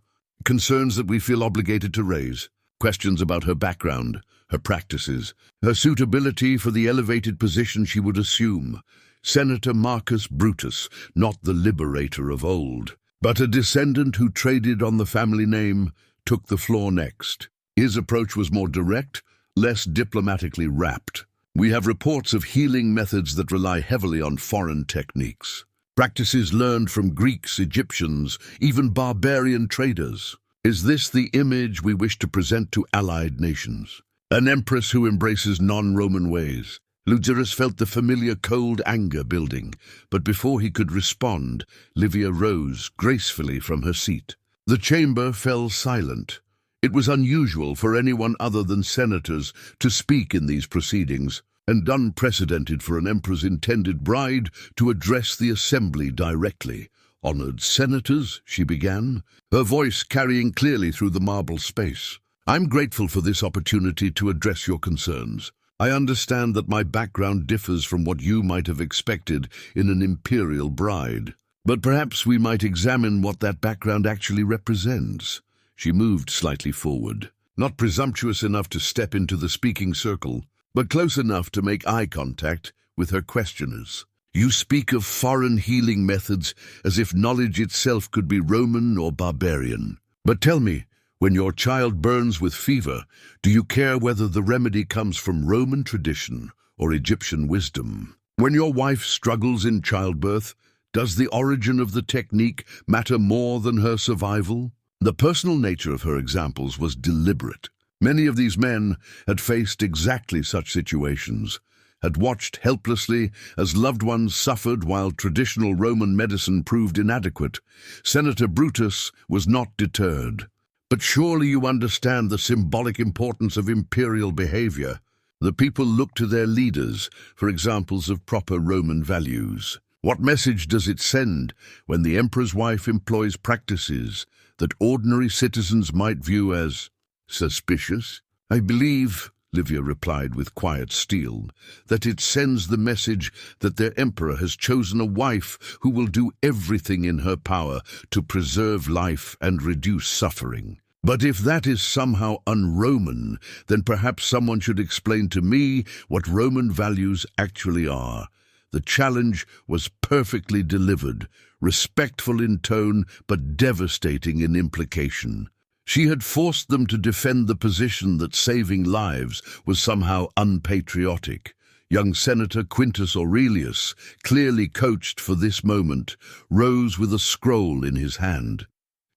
concerns that we feel obligated to raise. Questions about her background, her practices, her suitability for the elevated position she would assume. Senator Marcus Brutus, not the liberator of old, but a descendant who traded on the family name, took the floor next. His approach was more direct, less diplomatically wrapped. We have reports of healing methods that rely heavily on foreign techniques. Practices learned from Greeks, Egyptians, even barbarian traders. Is this the image we wish to present to allied nations? An empress who embraces non-Roman ways? Lucerus felt the familiar cold anger building, but before he could respond, Livia rose gracefully from her seat. The chamber fell silent. It was unusual for anyone other than senators to speak in these proceedings, and unprecedented for an emperor's intended bride to address the assembly directly. "Honored senators," she began, her voice carrying clearly through the marble space. "I'm grateful for this opportunity to address your concerns. I understand that my background differs from what you might have expected in an imperial bride. But perhaps we might examine what that background actually represents." She moved slightly forward, not presumptuous enough to step into the speaking circle, but close enough to make eye contact with her questioners. "You speak of foreign healing methods as if knowledge itself could be Roman or barbarian. But tell me, when your child burns with fever, do you care whether the remedy comes from Roman tradition or Egyptian wisdom? When your wife struggles in childbirth, does the origin of the technique matter more than her survival?" The personal nature of her examples was deliberate. Many of these men had faced exactly such situations, had watched helplessly as loved ones suffered while traditional Roman medicine proved inadequate. Senator Brutus was not deterred. "But surely you understand the symbolic importance of imperial behavior. The people look to their leaders for examples of proper Roman values. What message does it send when the emperor's wife employs practices that ordinary citizens might view as suspicious?" "I believe," Livia replied with quiet steel, "that it sends the message that their emperor has chosen a wife who will do everything in her power to preserve life and reduce suffering. But if that is somehow un-Roman, then perhaps someone should explain to me what Roman values actually are." The challenge was perfectly delivered, respectful in tone but devastating in implication. She had forced them to defend the position that saving lives was somehow unpatriotic. Young Senator Quintus Aurelius, clearly coached for this moment, rose with a scroll in his hand.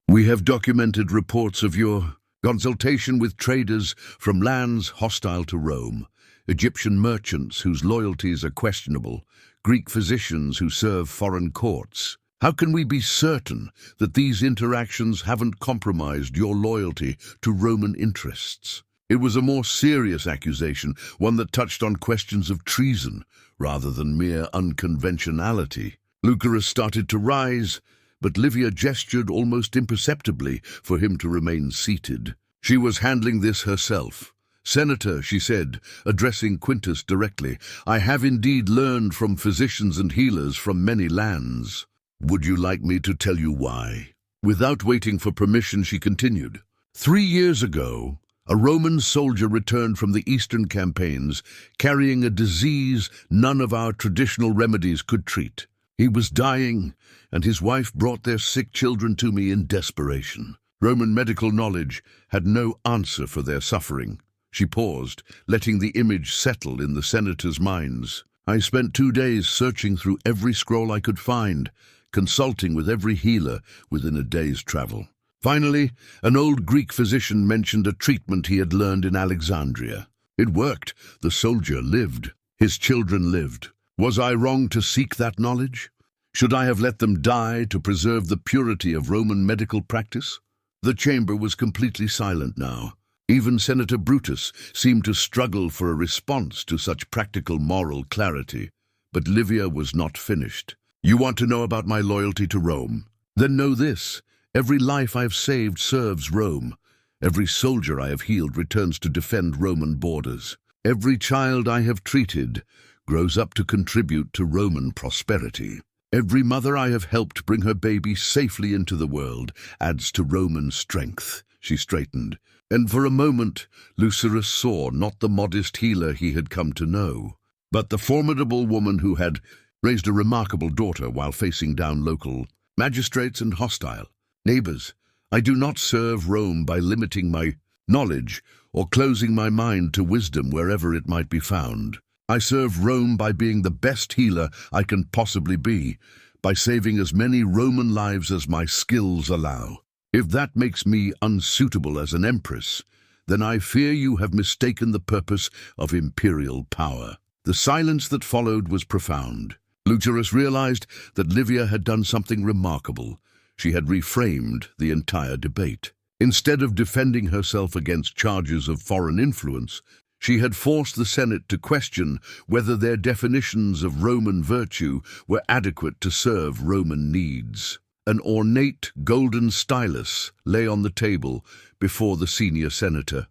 "We have documented reports of your consultation with traders from lands hostile to Rome, Egyptian merchants whose loyalties are questionable, Greek physicians who serve foreign courts. How can we be certain that these interactions haven't compromised your loyalty to Roman interests?" It was a more serious accusation, one that touched on questions of treason rather than mere unconventionality. Lucerus started to rise, but Livia gestured almost imperceptibly for him to remain seated. She was handling this herself. "Senator," she said, addressing Quintus directly, "I have indeed learned from physicians and healers from many lands. Would you like me to tell you why?" Without waiting for permission, she continued. 3 years ago, a Roman soldier returned from the eastern campaigns, carrying a disease none of our traditional remedies could treat. He was dying, and his wife brought their sick children to me in desperation. Roman medical knowledge had no answer for their suffering. She paused, letting the image settle in the senator's minds. "I spent 2 days searching through every scroll I could find, consulting with every healer within a day's travel. Finally, an old Greek physician mentioned a treatment he had learned in Alexandria. It worked. The soldier lived. His children lived. Was I wrong to seek that knowledge? Should I have let them die to preserve the purity of Roman medical practice?" The chamber was completely silent now. Even Senator Brutus seemed to struggle for a response to such practical moral clarity. But Livia was not finished. "You want to know about my loyalty to Rome? Then know this. Every life I have saved serves Rome. Every soldier I have healed returns to defend Roman borders. Every child I have treated grows up to contribute to Roman prosperity. Every mother I have helped bring her baby safely into the world adds to Roman strength." She straightened, and for a moment Lucerus saw not the modest healer he had come to know, but the formidable woman who had raised a remarkable daughter while facing down local magistrates and hostile neighbors. "I do not serve Rome by limiting my knowledge or closing my mind to wisdom wherever it might be found. I serve Rome by being the best healer I can possibly be, by saving as many Roman lives as my skills allow. If that makes me unsuitable as an empress, then I fear you have mistaken the purpose of imperial power." The silence that followed was profound. Lucerus realized that Livia had done something remarkable. She had reframed the entire debate. Instead of defending herself against charges of foreign influence, she had forced the Senate to question whether their definitions of Roman virtue were adequate to serve Roman needs. An ornate golden stylus lay on the table before the senior senator,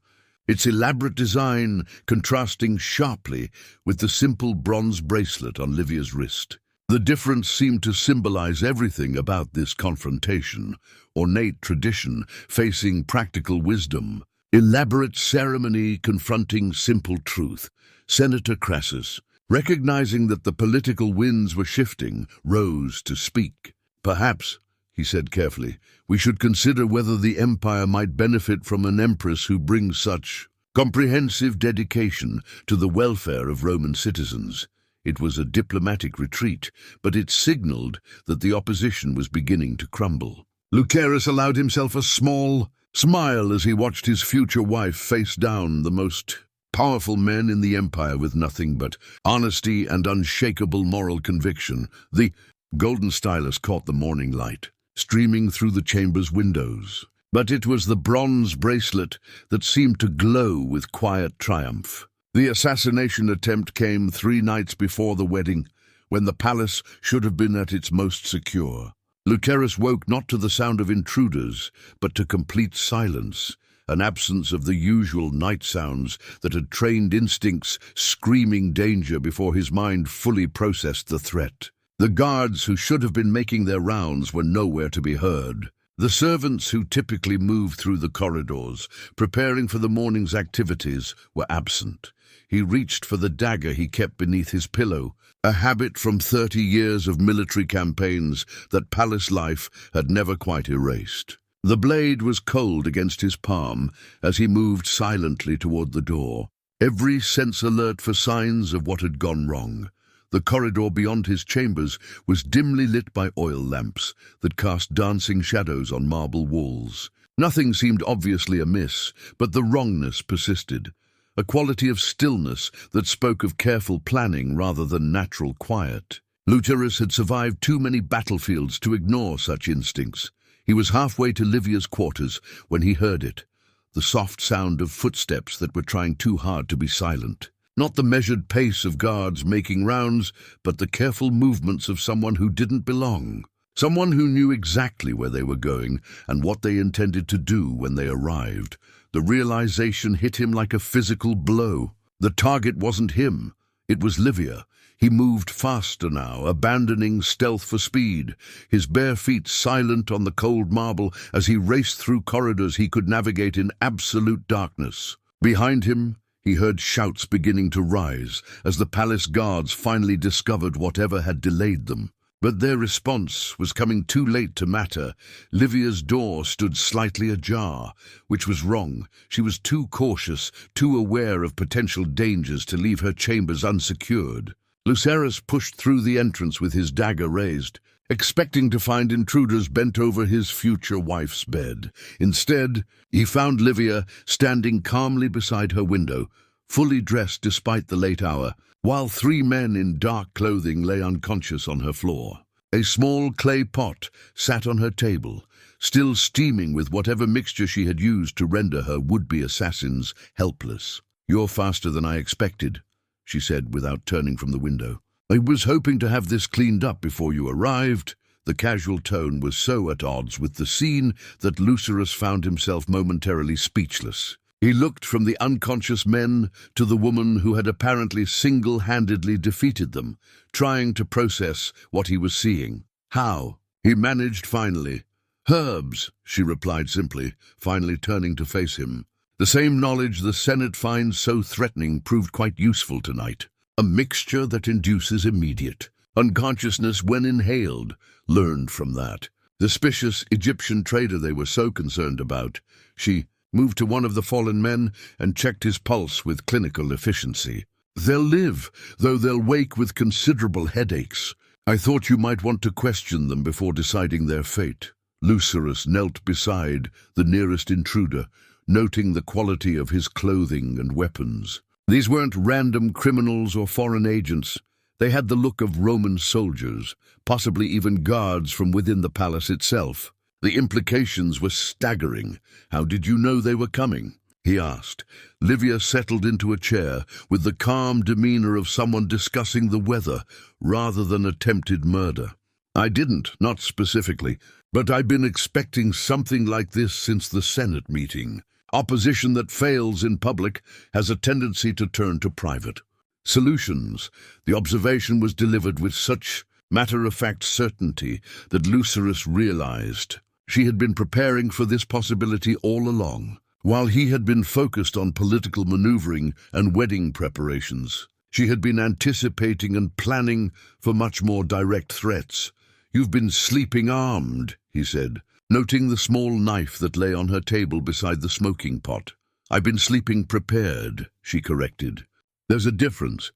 its elaborate design contrasting sharply with the simple bronze bracelet on Livia's wrist. The difference seemed to symbolize everything about this confrontation: ornate tradition facing practical wisdom, elaborate ceremony confronting simple truth. Senator Crassus, recognizing that the political winds were shifting, rose to speak. "Perhaps," he said carefully, "we should consider whether the empire might benefit from an empress who brings such comprehensive dedication to the welfare of Roman citizens." It was a diplomatic retreat, but it signaled that the opposition was beginning to crumble. Lucerus allowed himself a small smile as he watched his future wife face down the most powerful men in the empire with nothing but honesty and unshakable moral conviction. The golden stylus caught the morning light, streaming through the chamber's windows. But it was the bronze bracelet that seemed to glow with quiet triumph. The assassination attempt came 3 nights before the wedding, when the palace should have been at its most secure. Lucerus woke not to the sound of intruders, but to complete silence, an absence of the usual night sounds that had trained instincts screaming danger before his mind fully processed the threat. The guards who should have been making their rounds were nowhere to be heard. The servants who typically moved through the corridors, preparing for the morning's activities, were absent. He reached for the dagger he kept beneath his pillow, a habit from 30 years of military campaigns that palace life had never quite erased. The blade was cold against his palm as he moved silently toward the door, every sense alert for signs of what had gone wrong. The corridor beyond his chambers was dimly lit by oil lamps that cast dancing shadows on marble walls. Nothing seemed obviously amiss, but the wrongness persisted, a quality of stillness that spoke of careful planning rather than natural quiet. Lucerus had survived too many battlefields to ignore such instincts. He was halfway to Livia's quarters when he heard it, the soft sound of footsteps that were trying too hard to be silent. Not the measured pace of guards making rounds, but the careful movements of someone who didn't belong. Someone who knew exactly where they were going and what they intended to do when they arrived. The realization hit him like a physical blow. The target wasn't him, it was Livia. He moved faster now, abandoning stealth for speed, his bare feet silent on the cold marble as he raced through corridors he could navigate in absolute darkness. Behind him, he heard shouts beginning to rise as the palace guards finally discovered whatever had delayed them. But their response was coming too late to matter. Livia's door stood slightly ajar, which was wrong. She was too cautious, too aware of potential dangers to leave her chambers unsecured. Lucerus pushed through the entrance with his dagger raised, expecting to find intruders bent over his future wife's bed. Instead, he found Livia standing calmly beside her window, fully dressed despite the late hour, while 3 men in dark clothing lay unconscious on her floor. A small clay pot sat on her table, still steaming with whatever mixture she had used to render her would-be assassins helpless. "You're faster than I expected," she said without turning from the window. "I was hoping to have this cleaned up before you arrived." The casual tone was so at odds with the scene that Lucerus found himself momentarily speechless. He looked from the unconscious men to the woman who had apparently single-handedly defeated them, trying to process what he was seeing. "How?" he managed finally. "Herbs," she replied simply, finally turning to face him. The same knowledge the Senate finds so threatening proved quite useful tonight. A mixture that induces immediate unconsciousness when inhaled. Learned from that. The suspicious Egyptian trader they were so concerned about. She moved to one of the fallen men and checked his pulse with clinical efficiency. "They'll live, though they'll wake with considerable headaches. I thought you might want to question them before deciding their fate." Lucerus knelt beside the nearest intruder, noting the quality of his clothing and weapons. These weren't random criminals or foreign agents. They had the look of Roman soldiers, possibly even guards from within the palace itself. The implications were staggering. "How did you know they were coming?" he asked. Livia settled into a chair with the calm demeanor of someone discussing the weather rather than attempted murder. "I didn't, not specifically, but I've been expecting something like this since the Senate meeting. Opposition that fails in public has a tendency to turn to private solutions." The observation was delivered with such matter-of-fact certainty that Lucerus realized she had been preparing for this possibility all along. While he had been focused on political maneuvering and wedding preparations, she had been anticipating and planning for much more direct threats. "You've been sleeping armed," he said, noting the small knife that lay on her table beside the smoking pot. "I've been sleeping prepared," she corrected. "There's a difference.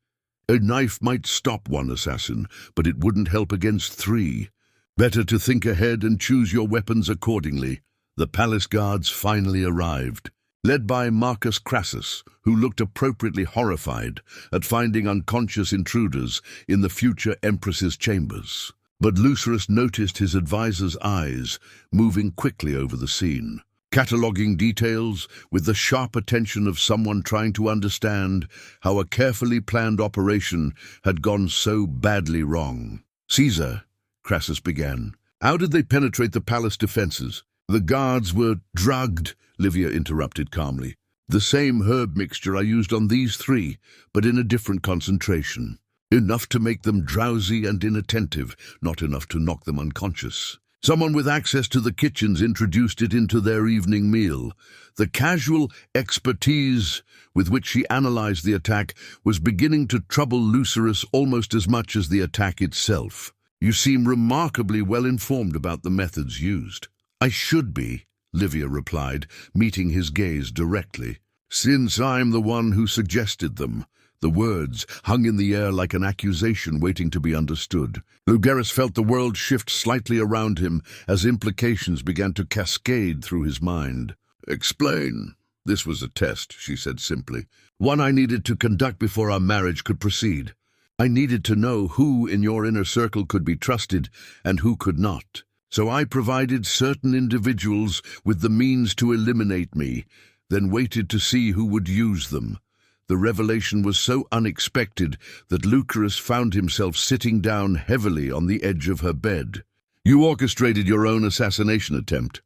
A knife might stop one assassin, but it wouldn't help against 3. Better to think ahead and choose your weapons accordingly." The palace guards finally arrived, led by Marcus Crassus, who looked appropriately horrified at finding unconscious intruders in the future Empress's chambers. But Lucerus noticed his advisor's eyes moving quickly over the scene, cataloguing details with the sharp attention of someone trying to understand how a carefully planned operation had gone so badly wrong. "Caesar," Crassus began, "how did they penetrate the palace defenses?" "The guards were drugged," Livia interrupted calmly. "The same herb mixture I used on these 3, but in a different concentration. Enough to make them drowsy and inattentive, not enough to knock them unconscious. Someone with access to the kitchens introduced it into their evening meal." The casual expertise with which she analyzed the attack was beginning to trouble Lucerus almost as much as the attack itself. "You seem remarkably well informed about the methods used." "I should be," Livia replied, meeting his gaze directly, "since I'm the one who suggested them." The words hung in the air like an accusation waiting to be understood. Lucerus felt the world shift slightly around him as implications began to cascade through his mind. "Explain." "This was a test," she said simply. "One I needed to conduct before our marriage could proceed. I needed to know who in your inner circle could be trusted and who could not. So I provided certain individuals with the means to eliminate me. then waited to see who would use them. The revelation was so unexpected that Lucerus found himself sitting down heavily on the edge of her bed. "You orchestrated your own assassination attempt."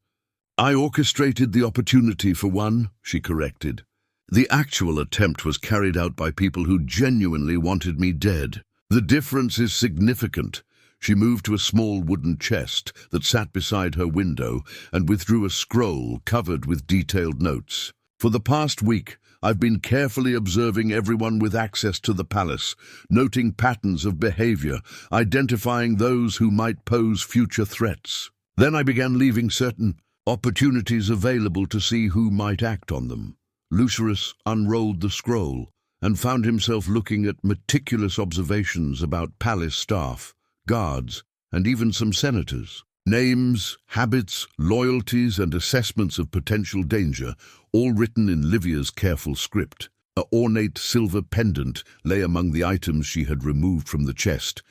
"I orchestrated the opportunity for one," she corrected. "The actual attempt was carried out by people who genuinely wanted me dead. The difference is significant." She moved to a small wooden chest that sat beside her window and withdrew a scroll covered with detailed notes. "For the past week, I've been carefully observing everyone with access to the palace, noting patterns of behavior, identifying those who might pose future threats. Then I began leaving certain opportunities available to see who might act on them." Lucerus unrolled the scroll and found himself looking at meticulous observations about palace staff, guards, and even some senators. Names, habits, loyalties, and assessments of potential danger, all written in Livia's careful script. An ornate silver pendant lay among the items she had removed from the chest,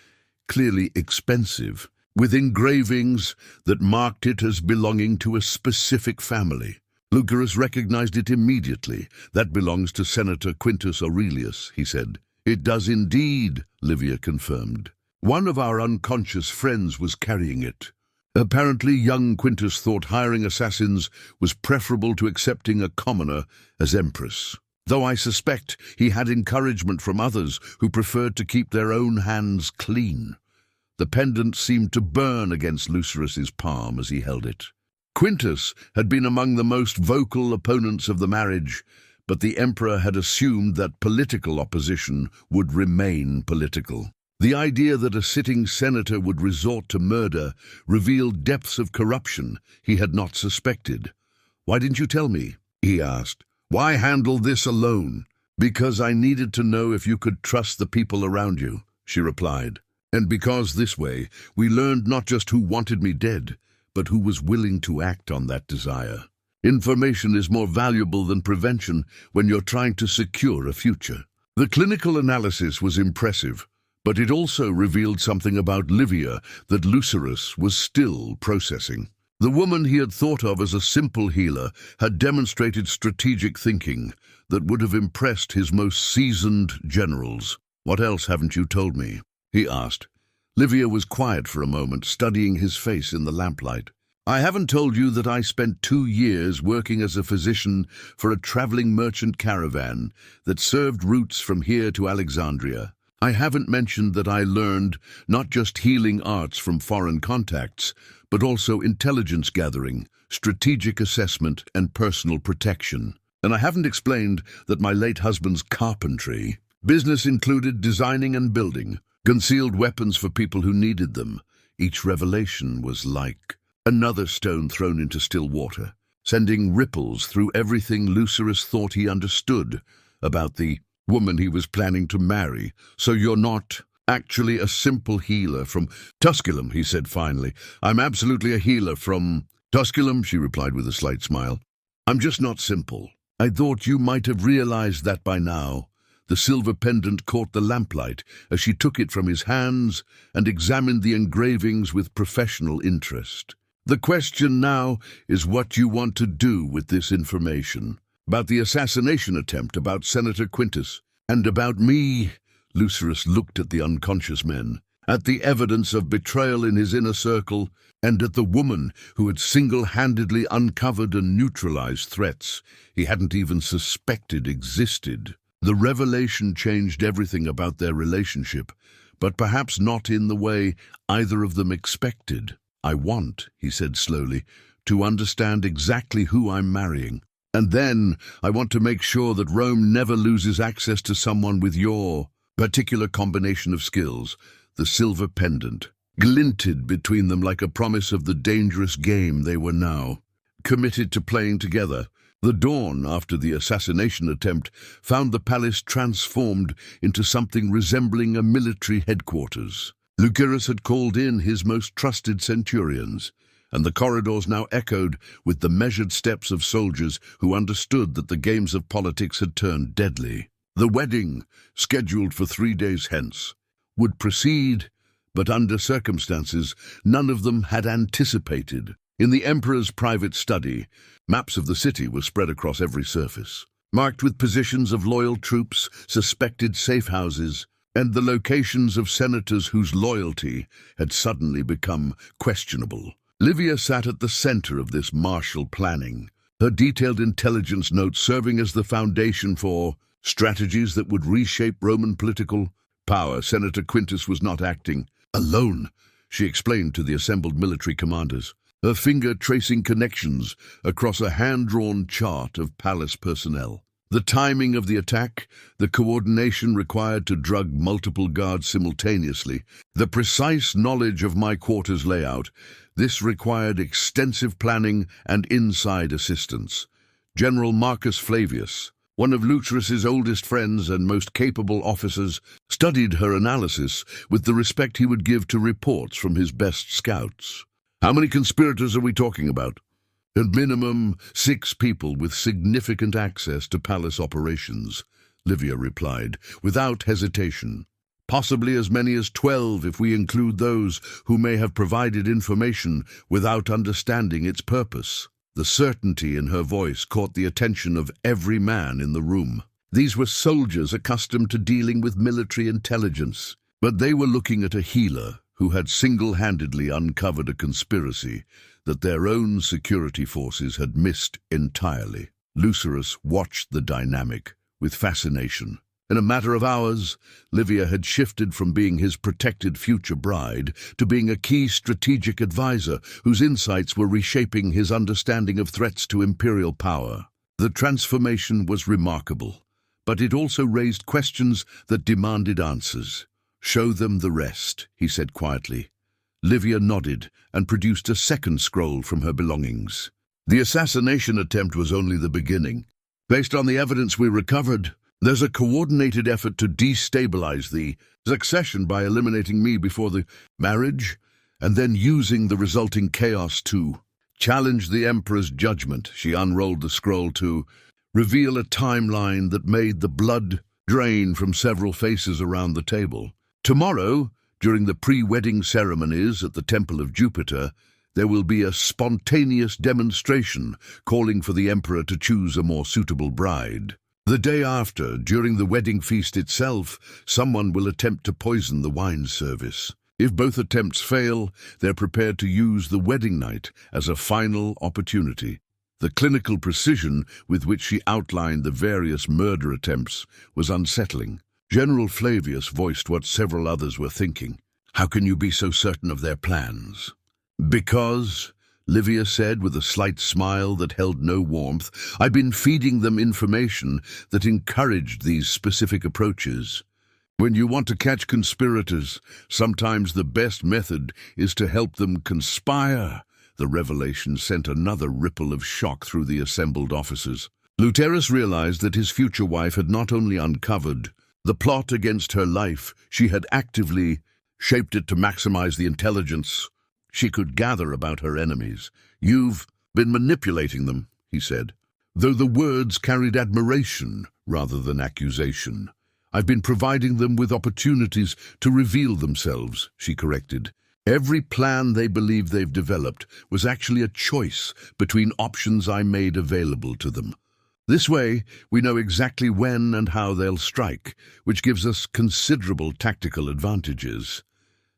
clearly expensive, with engravings that marked it as belonging to a specific family. Lucerus recognized it immediately. "That belongs to Senator Quintus Aurelius," he said. "It does indeed," Livia confirmed. "One of our unconscious friends was carrying it." Apparently, young Quintus thought hiring assassins was preferable to accepting a commoner as Empress, though I suspect he had encouragement from others who preferred to keep their own hands clean. The pendant seemed to burn against Lucerus's palm as he held it. Quintus had been among the most vocal opponents of the marriage, but the emperor had assumed that political opposition would remain political. The idea that a sitting senator would resort to murder revealed depths of corruption he had not suspected. "Why didn't you tell me?" he asked. "Why handle this alone?" "Because I needed to know if you could trust the people around you," she replied. "And because this way we learned not just who wanted me dead, but who was willing to act on that desire. Information is more valuable than prevention when you're trying to secure a future." The clinical analysis was impressive, but it also revealed something about Livia that Lucerus was still processing. The woman he had thought of as a simple healer had demonstrated strategic thinking that would have impressed his most seasoned generals. "What else haven't you told me?" he asked. Livia was quiet for a moment, studying his face in the lamplight. "I haven't told you that I spent 2 years working as a physician for a traveling merchant caravan that served routes from here to Alexandria. I haven't mentioned that I learned not just healing arts from foreign contacts, but also intelligence gathering, strategic assessment, and personal protection. And I haven't explained that my late husband's carpentry business included designing and building concealed weapons for people who needed them." Each revelation was like another stone thrown into still water, sending ripples through everything Lucerus thought he understood about the woman he was planning to marry. "So you're not actually a simple healer from Tusculum," he said finally. "I'm absolutely a healer from Tusculum," she replied with a slight smile. "I'm just not simple. I thought you might have realized that by now." The silver pendant caught the lamplight as she took it from his hands and examined the engravings with professional interest. "The question now is what you want to do with this information. About the assassination attempt, about Senator Quintus, and about me." Lucerus looked at the unconscious men, at the evidence of betrayal in his inner circle, and at the woman who had single-handedly uncovered and neutralized threats he hadn't even suspected existed. The revelation changed everything about their relationship, but perhaps not in the way either of them expected. "I want," he said slowly, "to understand exactly who I'm marrying. And then I want to make sure that Rome never loses access to someone with your particular combination of skills." The silver pendant glinted between them like a promise of the dangerous game they were now committed to playing together. The dawn after the assassination attempt found the palace transformed into something resembling a military headquarters. Lucerus had called in his most trusted centurions, and the corridors now echoed with the measured steps of soldiers who understood that the games of politics had turned deadly. The wedding, scheduled for 3 days hence, would proceed, but under circumstances none of them had anticipated. In the Emperor's private study, maps of the city were spread across every surface, marked with positions of loyal troops, suspected safe houses, and the locations of senators whose loyalty had suddenly become questionable. Livia sat at the center of this martial planning, her detailed intelligence notes serving as the foundation for strategies that would reshape Roman political power. Senator Quintus was not acting alone, she explained to the assembled military commanders, her finger tracing connections across a hand-drawn chart of palace personnel. The timing of the attack, the coordination required to drug multiple guards simultaneously, the precise knowledge of my quarters layout, this required extensive planning and inside assistance. General Marcus Flavius, one of Lucerus's oldest friends and most capable officers, studied her analysis with the respect he would give to reports from his best scouts. How many conspirators are we talking about? At minimum, 6 people with significant access to palace operations, Livia replied, without hesitation. Possibly as many as 12 if we include those who may have provided information without understanding its purpose. The certainty in her voice caught the attention of every man in the room. These were soldiers accustomed to dealing with military intelligence, but they were looking at a healer who had single-handedly uncovered a conspiracy that their own security forces had missed entirely. Lucerus watched the dynamic with fascination. In a matter of hours, Livia had shifted from being his protected future bride to being a key strategic advisor whose insights were reshaping his understanding of threats to imperial power. The transformation was remarkable, but it also raised questions that demanded answers. "Show them the rest," he said quietly. Livia nodded and produced a second scroll from her belongings. The assassination attempt was only the beginning. Based on the evidence we recovered, there's a coordinated effort to destabilize the succession by eliminating me before the marriage, and then using the resulting chaos to challenge the Emperor's judgment. She unrolled the scroll to reveal a timeline that made the blood drain from several faces around the table. Tomorrow, during the pre-wedding ceremonies at the Temple of Jupiter, there will be a spontaneous demonstration calling for the Emperor to choose a more suitable bride. The day after, during the wedding feast itself, someone will attempt to poison the wine service. If both attempts fail, they're prepared to use the wedding night as a final opportunity. The clinical precision with which she outlined the various murder attempts was unsettling. General Flavius voiced what several others were thinking. "How can you be so certain of their plans?" "Because," Livia said with a slight smile that held no warmth, "I've been feeding them information that encouraged these specific approaches. When you want to catch conspirators, sometimes the best method is to help them conspire." The revelation sent another ripple of shock through the assembled officers. Lucerus realized that his future wife had not only uncovered the plot against her life, she had actively shaped it to maximize the intelligence she could gather about her enemies. "You've been manipulating them," he said, though the words carried admiration rather than accusation. "I've been providing them with opportunities to reveal themselves," she corrected. "Every plan they believe they've developed was actually a choice between options I made available to them. This way, we know exactly when and how they'll strike, which gives us considerable tactical advantages."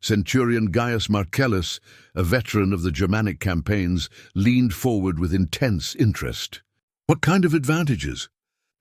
Centurion Gaius Marcellus, a veteran of the Germanic campaigns, leaned forward with intense interest. "What kind of advantages?"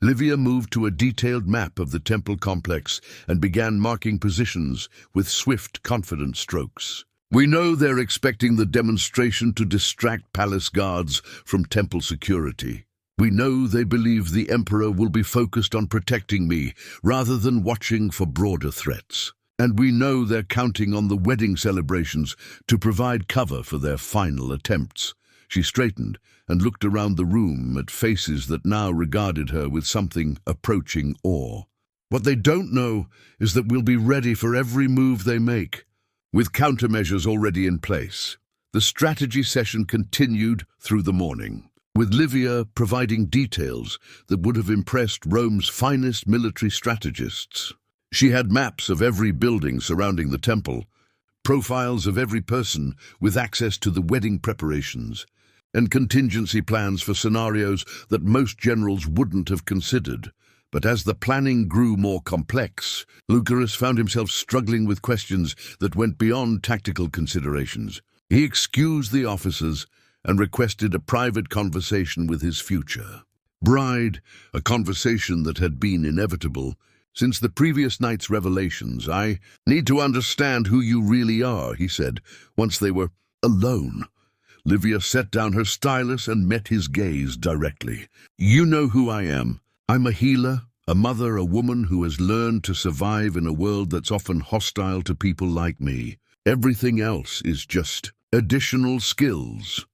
Livia moved to a detailed map of the temple complex and began marking positions with swift, confident strokes. "We know they're expecting the demonstration to distract palace guards from temple security. We know they believe the Emperor will be focused on protecting me rather than watching for broader threats. And we know they're counting on the wedding celebrations to provide cover for their final attempts." She straightened and looked around the room at faces that now regarded her with something approaching awe. "What they don't know is that we'll be ready for every move they make, with countermeasures already in place." The strategy session continued through the morning, with Livia providing details that would have impressed Rome's finest military strategists. She had maps of every building surrounding the temple, profiles of every person with access to the wedding preparations, and contingency plans for scenarios that most generals wouldn't have considered. But as the planning grew more complex, Lucerus found himself struggling with questions that went beyond tactical considerations. He excused the officers and requested a private conversation with his future bride, a conversation that had been inevitable since the previous night's revelations. "I need to understand who you really are," he said, once they were alone. Livia set down her stylus and met his gaze directly. "You know who I am. I'm a healer, a mother, a woman who has learned to survive in a world that's often hostile to people like me. Everything else is just additional skills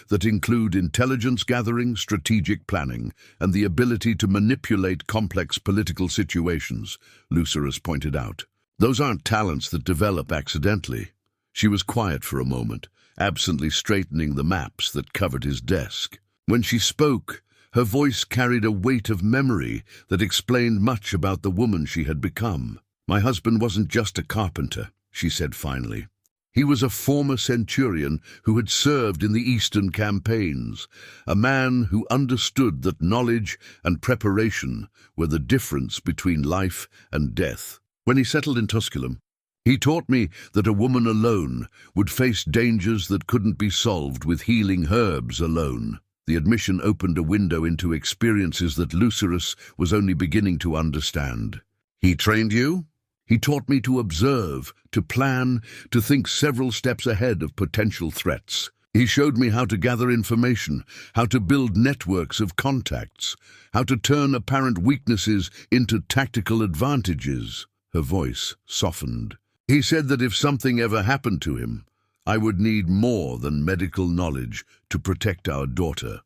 that include intelligence gathering, strategic planning, and the ability to manipulate complex political situations," Lucerus pointed out. "Those aren't talents that develop accidentally." She was quiet for a moment, absently straightening the maps that covered his desk. When she spoke, her voice carried a weight of memory that explained much about the woman she had become. "My husband wasn't just a carpenter," she said finally. "He was a former centurion who had served in the Eastern campaigns, a man who understood that knowledge and preparation were the difference between life and death. When he settled in Tusculum, he taught me that a woman alone would face dangers that couldn't be solved with healing herbs alone." The admission opened a window into experiences that Lucerus was only beginning to understand. "He trained you?" "He taught me to observe, to plan, to think several steps ahead of potential threats. He showed me how to gather information, how to build networks of contacts, how to turn apparent weaknesses into tactical advantages." Her voice softened. "He said that if something ever happened to him, I would need more than medical knowledge to protect our daughter."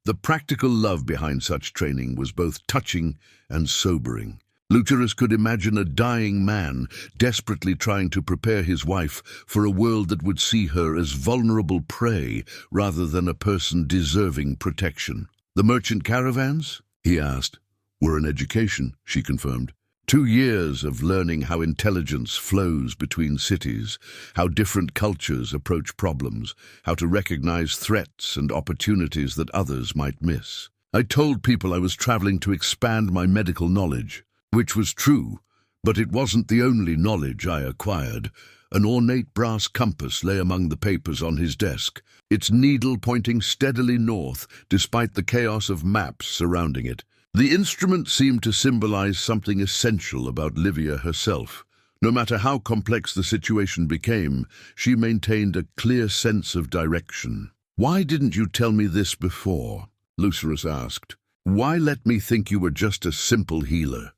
The practical love behind such training was both touching and sobering. Lucerus could imagine a dying man desperately trying to prepare his wife for a world that would see her as vulnerable prey rather than a person deserving protection. "The merchant caravans?" he asked. "Were an education," she confirmed. 2 years of learning how intelligence flows between cities, how different cultures approach problems, how to recognize threats and opportunities that others might miss. I told people I was traveling to expand my medical knowledge, which was true, but it wasn't the only knowledge I acquired. An ornate brass compass lay among the papers on his desk, its needle pointing steadily north despite the chaos of maps surrounding it. The instrument seemed to symbolize something essential about Livia herself. No matter how complex the situation became, she maintained a clear sense of direction. "Why didn't you tell me this before?" Lucerus asked. "Why let me think you were just a simple healer?"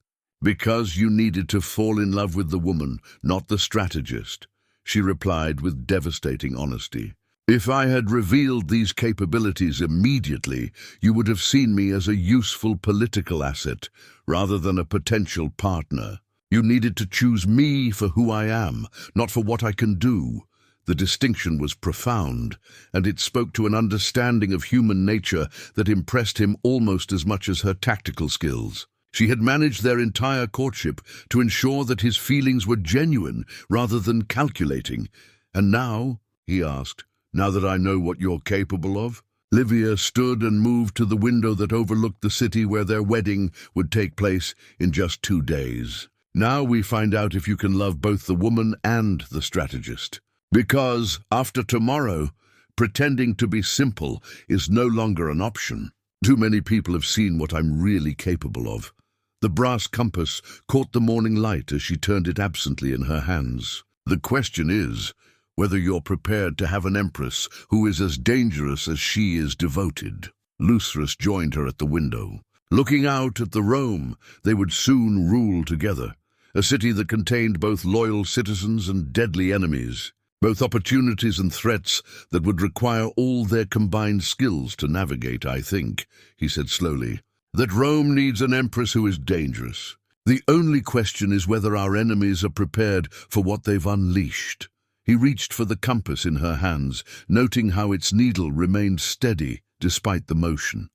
"Because you needed to fall in love with the woman, not the strategist," she replied with devastating honesty. "If I had revealed these capabilities immediately, you would have seen me as a useful political asset rather than a potential partner. You needed to choose me for who I am, not for what I can do." The distinction was profound, and it spoke to an understanding of human nature that impressed him almost as much as her tactical skills. She had managed their entire courtship to ensure that his feelings were genuine rather than calculating. "And now," he asked, "now that I know what you're capable of?" Livia stood and moved to the window that overlooked the city where their wedding would take place in just 2 days. "Now we find out if you can love both the woman and the strategist. Because, after tomorrow, pretending to be simple is no longer an option. Too many people have seen what I'm really capable of." The brass compass caught the morning light as she turned it absently in her hands. "The question is whether you're prepared to have an empress who is as dangerous as she is devoted." Lucerus joined her at the window. Looking out at the Rome they would soon rule together, a city that contained both loyal citizens and deadly enemies, both opportunities and threats that would require all their combined skills to navigate. "I think," he said slowly, "that Rome needs an empress who is dangerous. The only question is whether our enemies are prepared for what they've unleashed." He reached for the compass in her hands, noting how its needle remained steady despite the motion.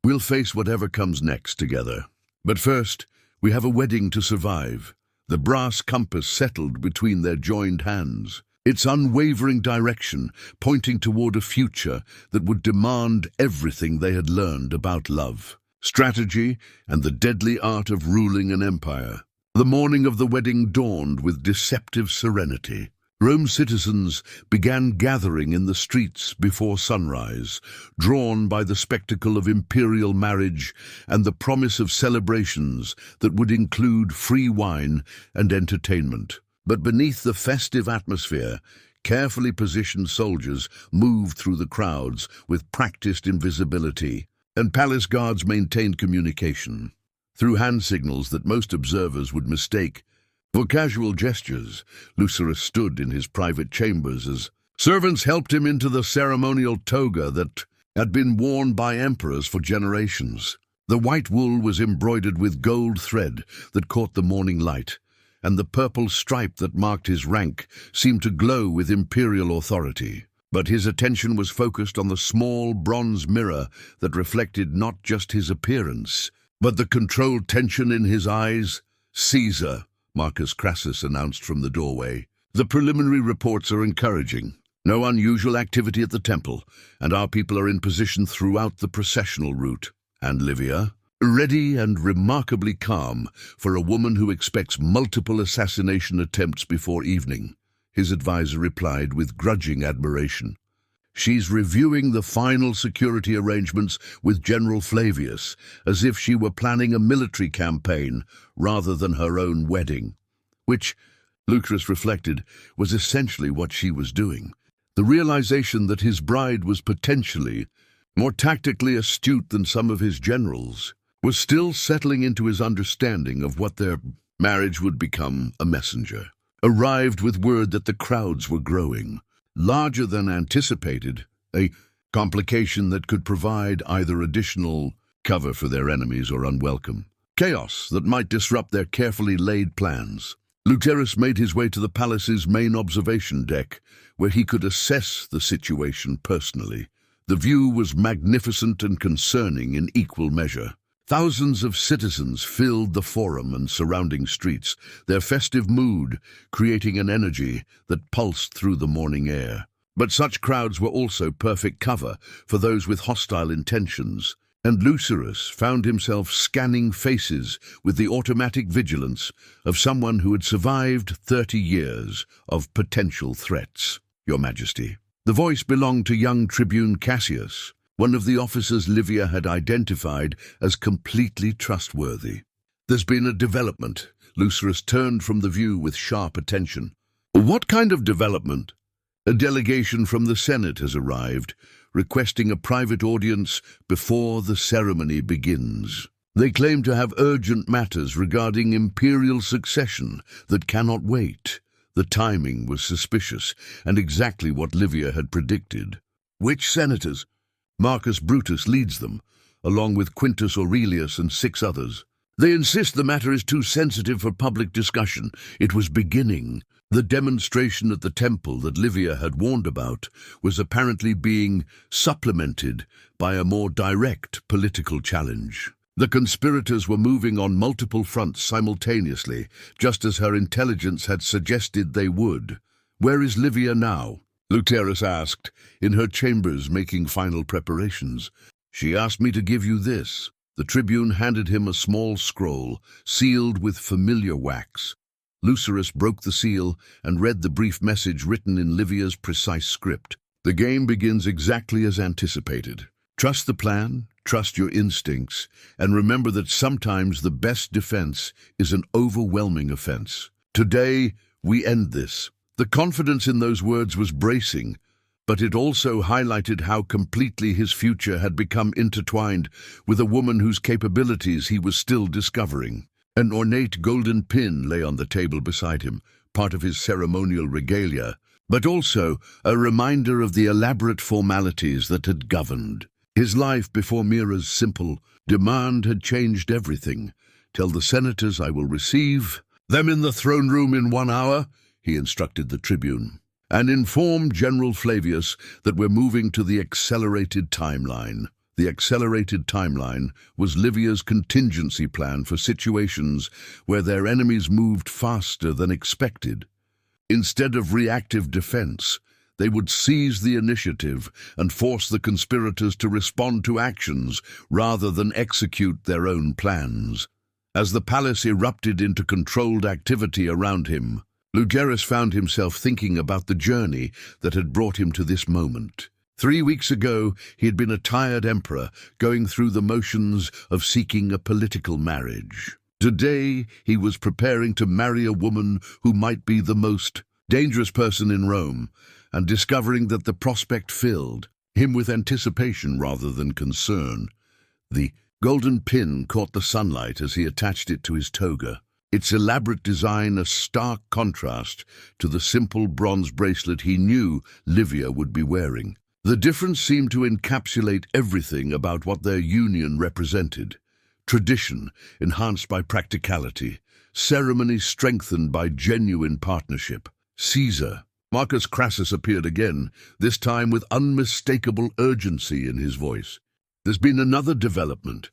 "We'll face whatever comes next together. But first, we have a wedding to survive. The brass compass settled between their joined hands, its unwavering direction pointing toward a future that would demand everything they had learned about love, strategy, and the deadly art of ruling an empire. The morning of the wedding dawned with deceptive serenity. Rome's citizens began gathering in the streets before sunrise, drawn by the spectacle of imperial marriage and the promise of celebrations that would include free wine and entertainment. But beneath the festive atmosphere, carefully positioned soldiers moved through the crowds with practiced invisibility, and palace guards maintained communication through hand signals that most observers would mistake for casual gestures. Lucerus stood in his private chambers as servants helped him into the ceremonial toga that had been worn by emperors for generations. The white wool was embroidered with gold thread that caught the morning light, and the purple stripe that marked his rank seemed to glow with imperial authority. But his attention was focused on the small bronze mirror that reflected not just his appearance, but the controlled tension in his eyes. "Caesar," Marcus Crassus announced from the doorway. "The preliminary reports are encouraging. No unusual activity at the temple, and our people are in position throughout the processional route." And Livia, ready and remarkably calm for a woman who expects multiple assassination attempts before evening, his advisor replied with grudging admiration. "She's reviewing the final security arrangements with General Flavius, as if she were planning a military campaign rather than her own wedding." Which, Lucerus reflected, was essentially what she was doing. The realization that his bride was potentially more tactically astute than some of his generals was still settling into his understanding of what their marriage would become. A messenger arrived with word that the crowds were growing, larger than anticipated, a complication that could provide either additional cover for their enemies or unwelcome chaos that might disrupt their carefully laid plans. Lucerus made his way to the palace's main observation deck, where he could assess the situation personally. The view was magnificent and concerning in equal measure. Thousands of citizens filled the forum and surrounding streets, their festive mood creating an energy that pulsed through the morning air. But such crowds were also perfect cover for those with hostile intentions, and Lucerus found himself scanning faces with the automatic vigilance of someone who had survived 30 years of potential threats. "Your Majesty." The voice belonged to young Tribune Cassius, one of the officers Livia had identified as completely trustworthy. "There's been a development." Lucerus turned from the view with sharp attention. "What kind of development?" "A delegation from the Senate has arrived, requesting a private audience before the ceremony begins. They claim to have urgent matters regarding imperial succession that cannot wait." The timing was suspicious, and exactly what Livia had predicted. "Which senators?" "Marcus Brutus leads them, along with Quintus Aurelius and 6 others. They insist the matter is too sensitive for public discussion." It was beginning. The demonstration at the temple that Livia had warned about was apparently being supplemented by a more direct political challenge. The conspirators were moving on multiple fronts simultaneously, just as her intelligence had suggested they would. "Where is Livia now?" Lucerus asked, in her chambers making final preparations. "She asked me to give you this." The tribune handed him a small scroll, sealed with familiar wax. Lucerus broke the seal and read the brief message written in Livia's precise script. "The game begins exactly as anticipated. Trust the plan, trust your instincts, and remember that sometimes the best defense is an overwhelming offense. Today, we end this." The confidence in those words was bracing, but it also highlighted how completely his future had become intertwined with a woman whose capabilities he was still discovering. An ornate golden pin lay on the table beside him, part of his ceremonial regalia, but also a reminder of the elaborate formalities that had governed his life before Mira's simple demand had changed everything. "Tell the senators I will receive them in the throne room in 1 hour, he instructed the tribune, "and inform General Flavius that we're moving to the accelerated timeline." The accelerated timeline was Livia's contingency plan for situations where their enemies moved faster than expected. Instead of reactive defense, they would seize the initiative and force the conspirators to respond to actions rather than execute their own plans. As the palace erupted into controlled activity around him, Lucerus found himself thinking about the journey that had brought him to this moment. 3 weeks ago, he had been a tired emperor, going through the motions of seeking a political marriage. Today, he was preparing to marry a woman who might be the most dangerous person in Rome, and discovering that the prospect filled him with anticipation rather than concern. The golden pin caught the sunlight as he attached it to his toga, its elaborate design a stark contrast to the simple bronze bracelet he knew Livia would be wearing. The difference seemed to encapsulate everything about what their union represented. Tradition enhanced by practicality, ceremony strengthened by genuine partnership. Caesar, Marcus Crassus, appeared again, this time with unmistakable urgency in his voice. There's been another development.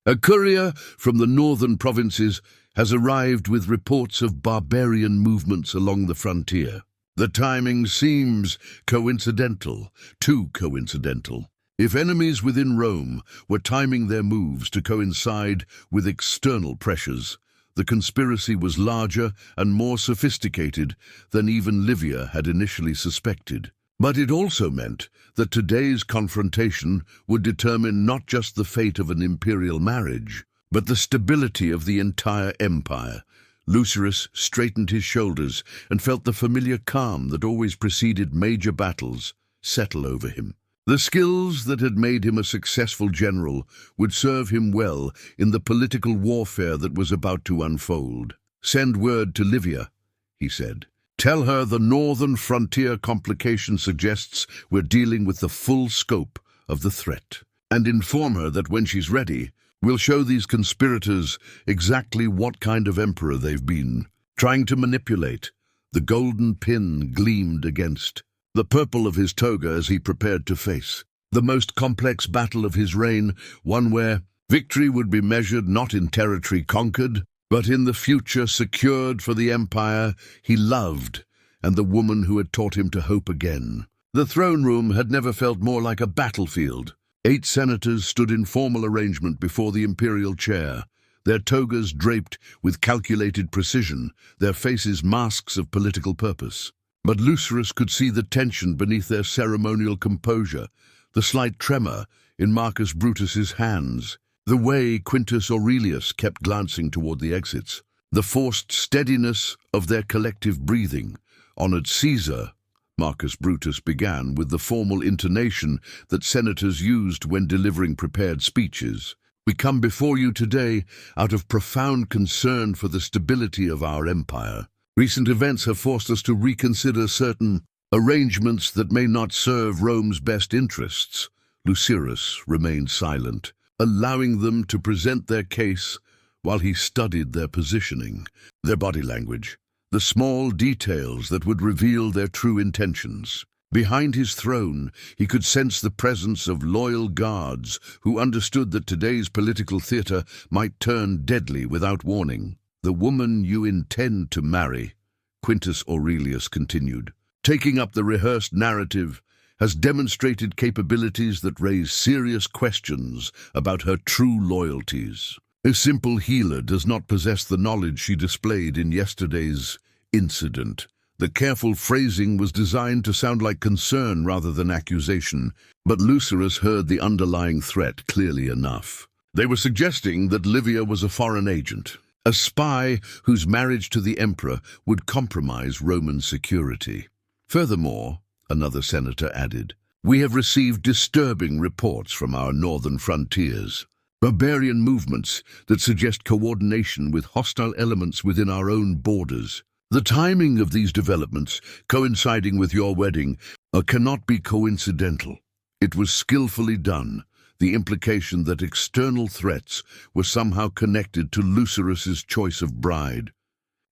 A courier from the northern provinces has arrived with reports of barbarian movements along the frontier. The timing seems coincidental, too coincidental. If enemies within Rome were timing their moves to coincide with external pressures, the conspiracy was larger and more sophisticated than even Livia had initially suspected. But it also meant that today's confrontation would determine not just the fate of an imperial marriage, but the stability of the entire empire. Lucerus straightened his shoulders and felt the familiar calm that always preceded major battles settle over him. The skills that had made him a successful general would serve him well in the political warfare that was about to unfold. "Send word to Livia," he said. "Tell her the northern frontier complication suggests we're dealing with the full scope of the threat. And inform her that when she's ready, we'll show these conspirators exactly what kind of emperor they've been trying to manipulate." The golden pin gleamed against the purple of his toga as he prepared to face the most complex battle of his reign, one where victory would be measured not in territory conquered, but in the future secured for the empire he loved and the woman who had taught him to hope again. The throne room had never felt more like a battlefield. 8 senators stood in formal arrangement before the imperial chair, their togas draped with calculated precision, their faces masks of political purpose. But Lucerus could see the tension beneath their ceremonial composure, the slight tremor in Marcus Brutus's hands, the way Quintus Aurelius kept glancing toward the exits, the forced steadiness of their collective breathing. "Honored Caesar," Marcus Brutus began with the formal intonation that senators used when delivering prepared speeches. "We come before you today out of profound concern for the stability of our empire. Recent events have forced us to reconsider certain arrangements that may not serve Rome's best interests." Lucerus remained silent, allowing them to present their case while he studied their positioning, their body language, the small details that would reveal their true intentions. Behind his throne, he could sense the presence of loyal guards who understood that today's political theater might turn deadly without warning. "The woman you intend to marry," Quintus Aurelius continued, taking up the rehearsed narrative, "has demonstrated capabilities that raise serious questions about her true loyalties. A simple healer does not possess the knowledge she displayed in yesterday's incident." The careful phrasing was designed to sound like concern rather than accusation, but Lucerus heard the underlying threat clearly enough. They were suggesting that Livia was a foreign agent, a spy whose marriage to the emperor would compromise Roman security. "Furthermore," another senator added, "we have received disturbing reports from our northern frontiers. Barbarian movements that suggest coordination with hostile elements within our own borders. The timing of these developments, coinciding with your wedding, cannot be coincidental. It was skillfully done, the implication that external threats were somehow connected to Lucerus's choice of bride,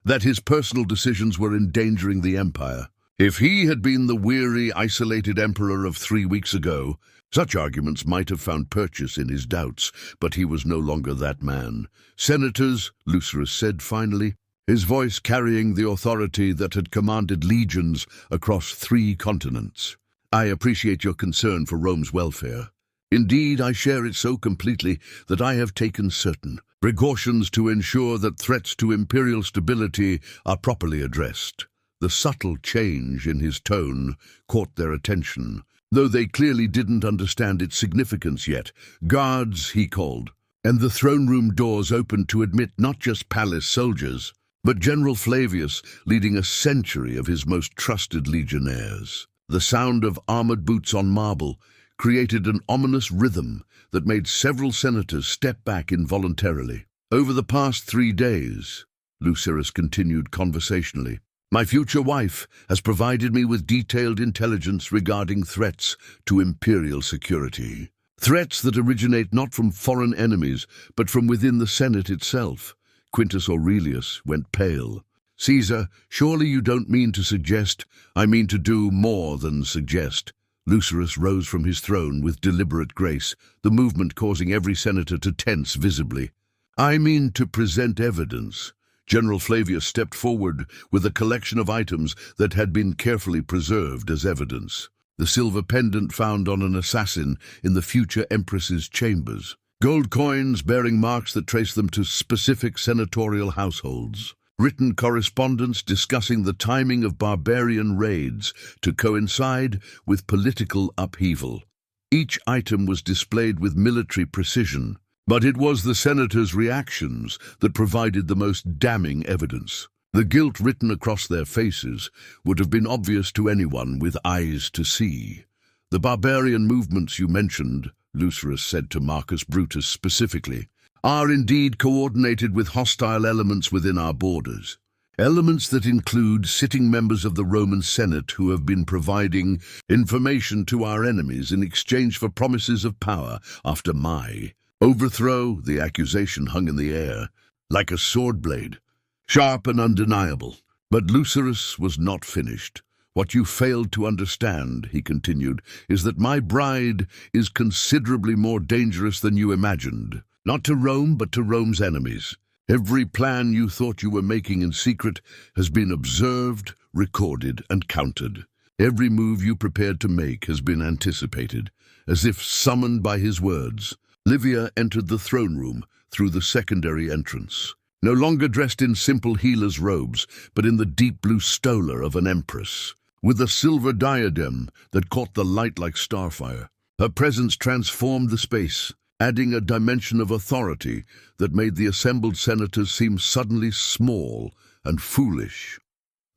that his personal decisions were endangering the empire. If he had been the weary, isolated emperor of 3 weeks ago, such arguments might have found purchase in his doubts, but he was no longer that man. "Senators," Lucerus said finally, his voice carrying the authority that had commanded legions across 3 continents. "I appreciate your concern for Rome's welfare. Indeed, I share it so completely that I have taken certain precautions to ensure that threats to imperial stability are properly addressed." The subtle change in his tone caught their attention, though they clearly didn't understand its significance yet. "Guards," he called, and the throne room doors opened to admit not just palace soldiers, but General Flavius leading a century of his most trusted legionnaires. The sound of armored boots on marble created an ominous rhythm that made several senators step back involuntarily. "Over the past 3 days," Lucerus continued conversationally, "my future wife has provided me with detailed intelligence regarding threats to imperial security. Threats that originate not from foreign enemies, but from within the Senate itself." Quintus Aurelius went pale. "Caesar, surely you don't mean to suggest—" "I mean to do more than suggest." Lucerus rose from his throne with deliberate grace, the movement causing every senator to tense visibly. "I mean to present evidence." General Flavius stepped forward with a collection of items that had been carefully preserved as evidence. The silver pendant found on an assassin in the future Empress's chambers. Gold coins bearing marks that trace them to specific senatorial households. Written correspondence discussing the timing of barbarian raids to coincide with political upheaval. Each item was displayed with military precision, but it was the senators' reactions that provided the most damning evidence. The guilt written across their faces would have been obvious to anyone with eyes to see. "The barbarian movements you mentioned," Lucerus said to Marcus Brutus specifically, "are indeed coordinated with hostile elements within our borders. Elements that include sitting members of the Roman Senate who have been providing information to our enemies in exchange for promises of power after my overthrow." The accusation hung in the air, like a sword blade, sharp and undeniable. But Lucerus was not finished. "What you failed to understand," he continued, "is that my bride is considerably more dangerous than you imagined. Not to Rome, but to Rome's enemies. Every plan you thought you were making in secret has been observed, recorded, and counted. Every move you prepared to make has been anticipated, as if summoned by his words." Livia entered the throne room through the secondary entrance, no longer dressed in simple healer's robes, but in the deep blue stola of an empress, with a silver diadem that caught the light like starfire. Her presence transformed the space, adding a dimension of authority that made the assembled senators seem suddenly small and foolish.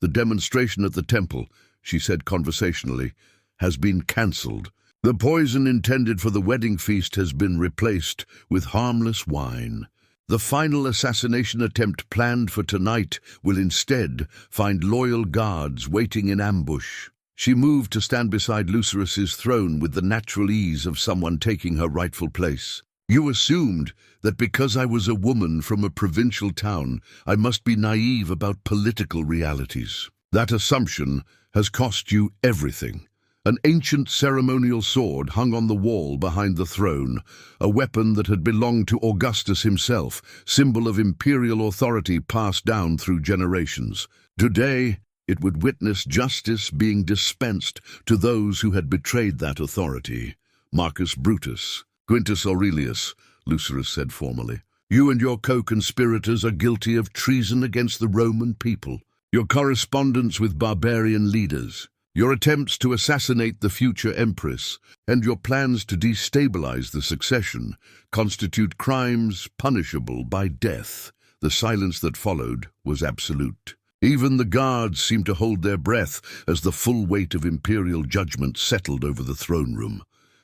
"The demonstration at the temple," she said conversationally, "has been cancelled. The poison intended for the wedding feast has been replaced with harmless wine. The final assassination attempt planned for tonight will instead find loyal guards waiting in ambush." She moved to stand beside Lucerus's throne with the natural ease of someone taking her rightful place. "You assumed that because I was a woman from a provincial town, I must be naive about political realities. That assumption has cost you everything." An ancient ceremonial sword hung on the wall behind the throne, a weapon that had belonged to Augustus himself, symbol of imperial authority passed down through generations. Today, it would witness justice being dispensed to those who had betrayed that authority. "Marcus Brutus, Quintus Aurelius," Lucerus said formally, "you and your co-conspirators are guilty of treason against the Roman people. Your correspondence with barbarian leaders, your attempts to assassinate the future Empress, and your plans to destabilize the succession constitute crimes punishable by death." The silence that followed was absolute. Even the guards seemed to hold their breath as the full weight of imperial judgment settled over the throne room.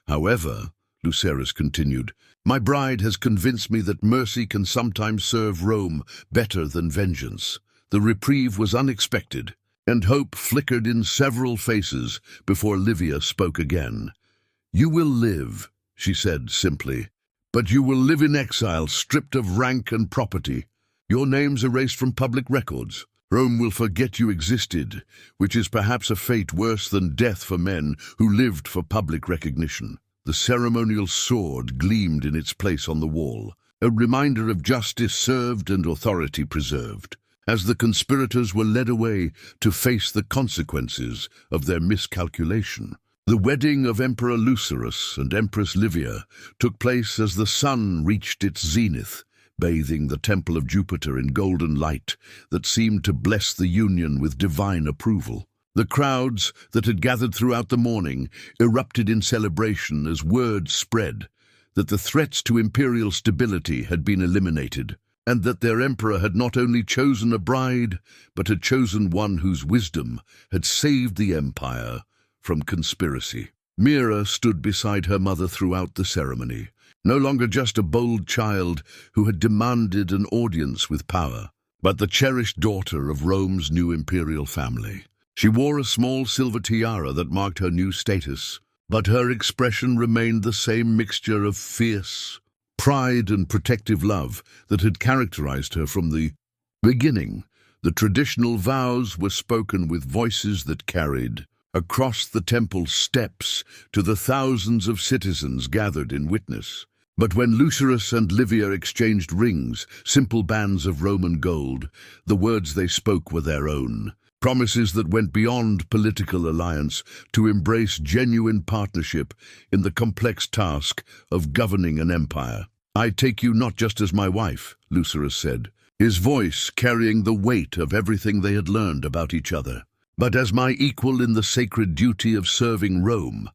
"However," Lucerus continued, "my bride has convinced me that mercy can sometimes serve Rome better than vengeance." The reprieve was unexpected, and hope flickered in several faces before Livia spoke again. "You will live," she said simply, "but you will live in exile, stripped of rank and property, your names erased from public records. Rome will forget you existed, which is perhaps a fate worse than death for men who lived for public recognition. The ceremonial sword gleamed in its place on the wall, a reminder of justice served and authority preserved, as the conspirators were led away to face the consequences of their miscalculation. The wedding of Emperor Lucerus and Empress Livia took place as the sun reached its zenith, bathing the temple of Jupiter in golden light that seemed to bless the union with divine approval. The crowds that had gathered throughout the morning erupted in celebration as word spread that the threats to imperial stability had been eliminated, and that their emperor had not only chosen a bride, but had chosen one whose wisdom had saved the empire from conspiracy. Mira stood beside her mother throughout the ceremony, no longer just a bold child who had demanded an audience with power, but the cherished daughter of Rome's new imperial family. She wore a small silver tiara that marked her new status, but her expression remained the same mixture of fierce pride and protective love that had characterized her from the beginning. The traditional vows were spoken with voices that carried across the temple steps to the thousands of citizens gathered in witness. But when Lucerus and Livia exchanged rings, simple bands of Roman gold, the words they spoke were their own. Promises that went beyond political alliance to embrace genuine partnership in the complex task of governing an empire. "I take you not just as my wife," Lucerus said, his voice carrying the weight of everything they had learned about each other, "but as my equal in the sacred duty of serving Rome.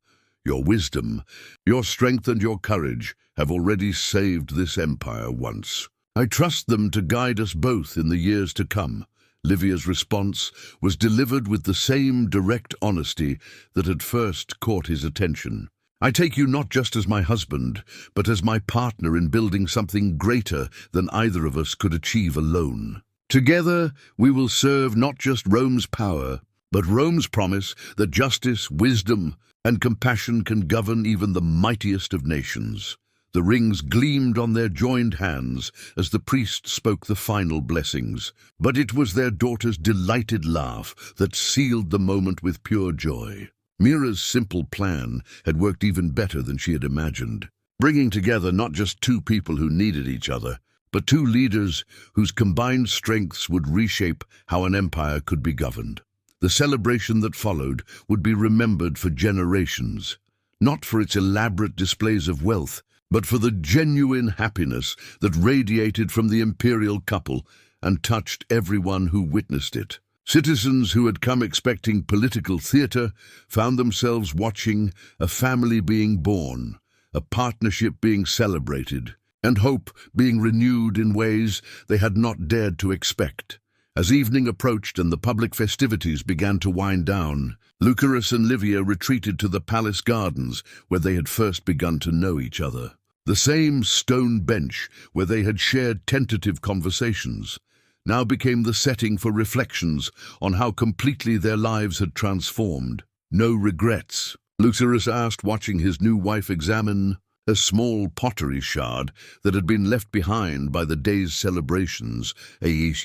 Your wisdom, your strength and your courage have already saved this empire once. I trust them to guide us both in the years to come." Livia's response was delivered with the same direct honesty that had first caught his attention. "I take you not just as my husband, but as my partner in building something greater than either of us could achieve alone. Together, we will serve not just Rome's power, but Rome's promise that justice, wisdom, and compassion can govern even the mightiest of nations." The rings gleamed on their joined hands as the priest spoke the final blessings, but it was their daughter's delighted laugh that sealed the moment with pure joy. Mira's simple plan had worked even better than she had imagined, bringing together not just two people who needed each other, but two leaders whose combined strengths would reshape how an empire could be governed. The celebration that followed would be remembered for generations, not for its elaborate displays of wealth, but for the genuine happiness that radiated from the imperial couple and touched everyone who witnessed it. Citizens who had come expecting political theater found themselves watching a family being born, a partnership being celebrated, and hope being renewed in ways they had not dared to expect. As evening approached and the public festivities began to wind down, Lucerus and Livia retreated to the palace gardens where they had first begun to know each other. The same stone bench where they had shared tentative conversations now became the setting for reflections on how completely their lives had transformed. "No regrets?" Lucerus asked, watching his new wife examine a small pottery shard that had been left behind by the day's celebrations, a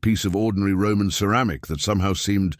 piece of ordinary Roman ceramic that somehow seemed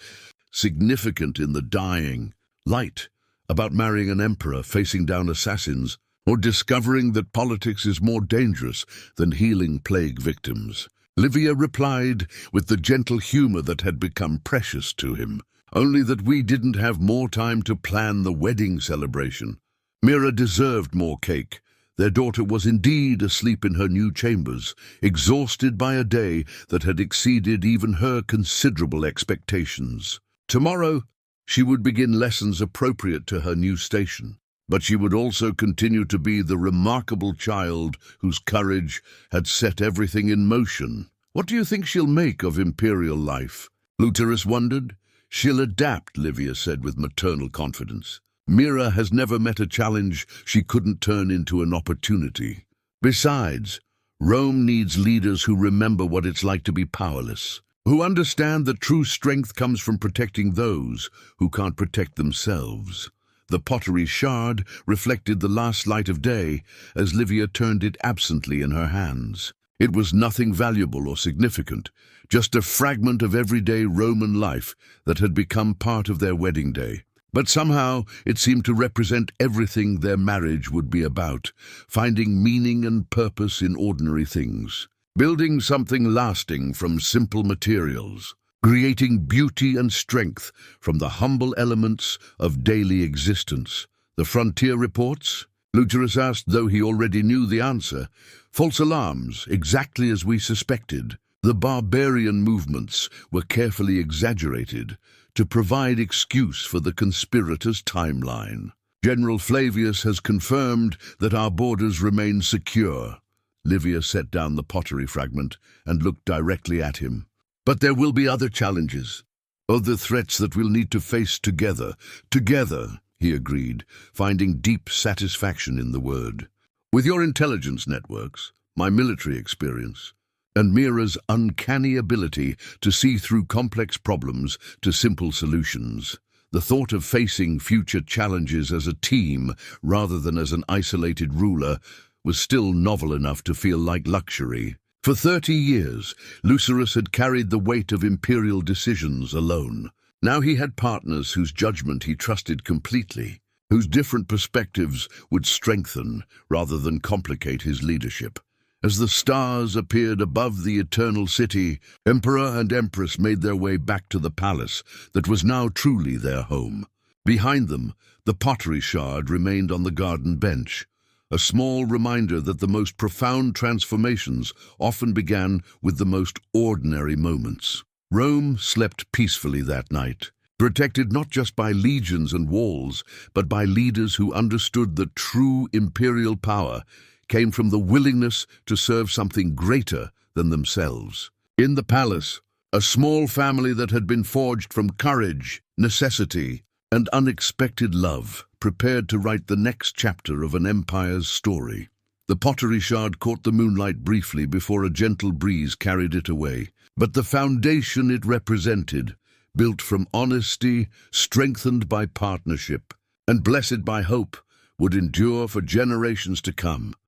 significant in the dying light, about marrying an emperor, facing down assassins, or discovering that politics is more dangerous than healing plague victims. Livia replied with the gentle humor that had become precious to him, "Only that we didn't have more time to plan the wedding celebration." Mira deserved more cake. Their daughter was indeed asleep in her new chambers, exhausted by a day that had exceeded even her considerable expectations. Tomorrow, she would begin lessons appropriate to her new station. But she would also continue to be the remarkable child whose courage had set everything in motion. "What do you think she'll make of imperial life?" Lucerus wondered. "She'll adapt," Livia said with maternal confidence. "Mira has never met a challenge she couldn't turn into an opportunity. Besides, Rome needs leaders who remember what it's like to be powerless, who understand that true strength comes from protecting those who can't protect themselves." The pottery shard reflected the last light of day as Livia turned it absently in her hands. It was nothing valuable or significant, just a fragment of everyday Roman life that had become part of their wedding day. But somehow it seemed to represent everything their marriage would be about, finding meaning and purpose in ordinary things, building something lasting from simple materials, creating beauty and strength from the humble elements of daily existence. The frontier reports? Lucerus asked, though he already knew the answer. False alarms, exactly as we suspected. The barbarian movements were carefully exaggerated to provide excuse for the conspirators' timeline. General Flavius has confirmed that our borders remain secure. Livia set down the pottery fragment and looked directly at him. But there will be other challenges, other threats that we'll need to face together. Together, he agreed, finding deep satisfaction in the word. With your intelligence networks, my military experience, and Mira's uncanny ability to see through complex problems to simple solutions, the thought of facing future challenges as a team rather than as an isolated ruler was still novel enough to feel like luxury. For 30 years, Lucerus had carried the weight of imperial decisions alone. Now he had partners whose judgment he trusted completely, whose different perspectives would strengthen rather than complicate his leadership. As the stars appeared above the eternal city, Emperor and Empress made their way back to the palace that was now truly their home. Behind them, the pottery shard remained on the garden bench, a small reminder that the most profound transformations often began with the most ordinary moments. Rome slept peacefully that night, protected not just by legions and walls, but by leaders who understood that true imperial power came from the willingness to serve something greater than themselves. In the palace, a small family that had been forged from courage, necessity, and unexpected love prepared to write the next chapter of an empire's story. The pottery shard caught the moonlight briefly before a gentle breeze carried it away, but the foundation it represented, built from honesty, strengthened by partnership, and blessed by hope, would endure for generations to come.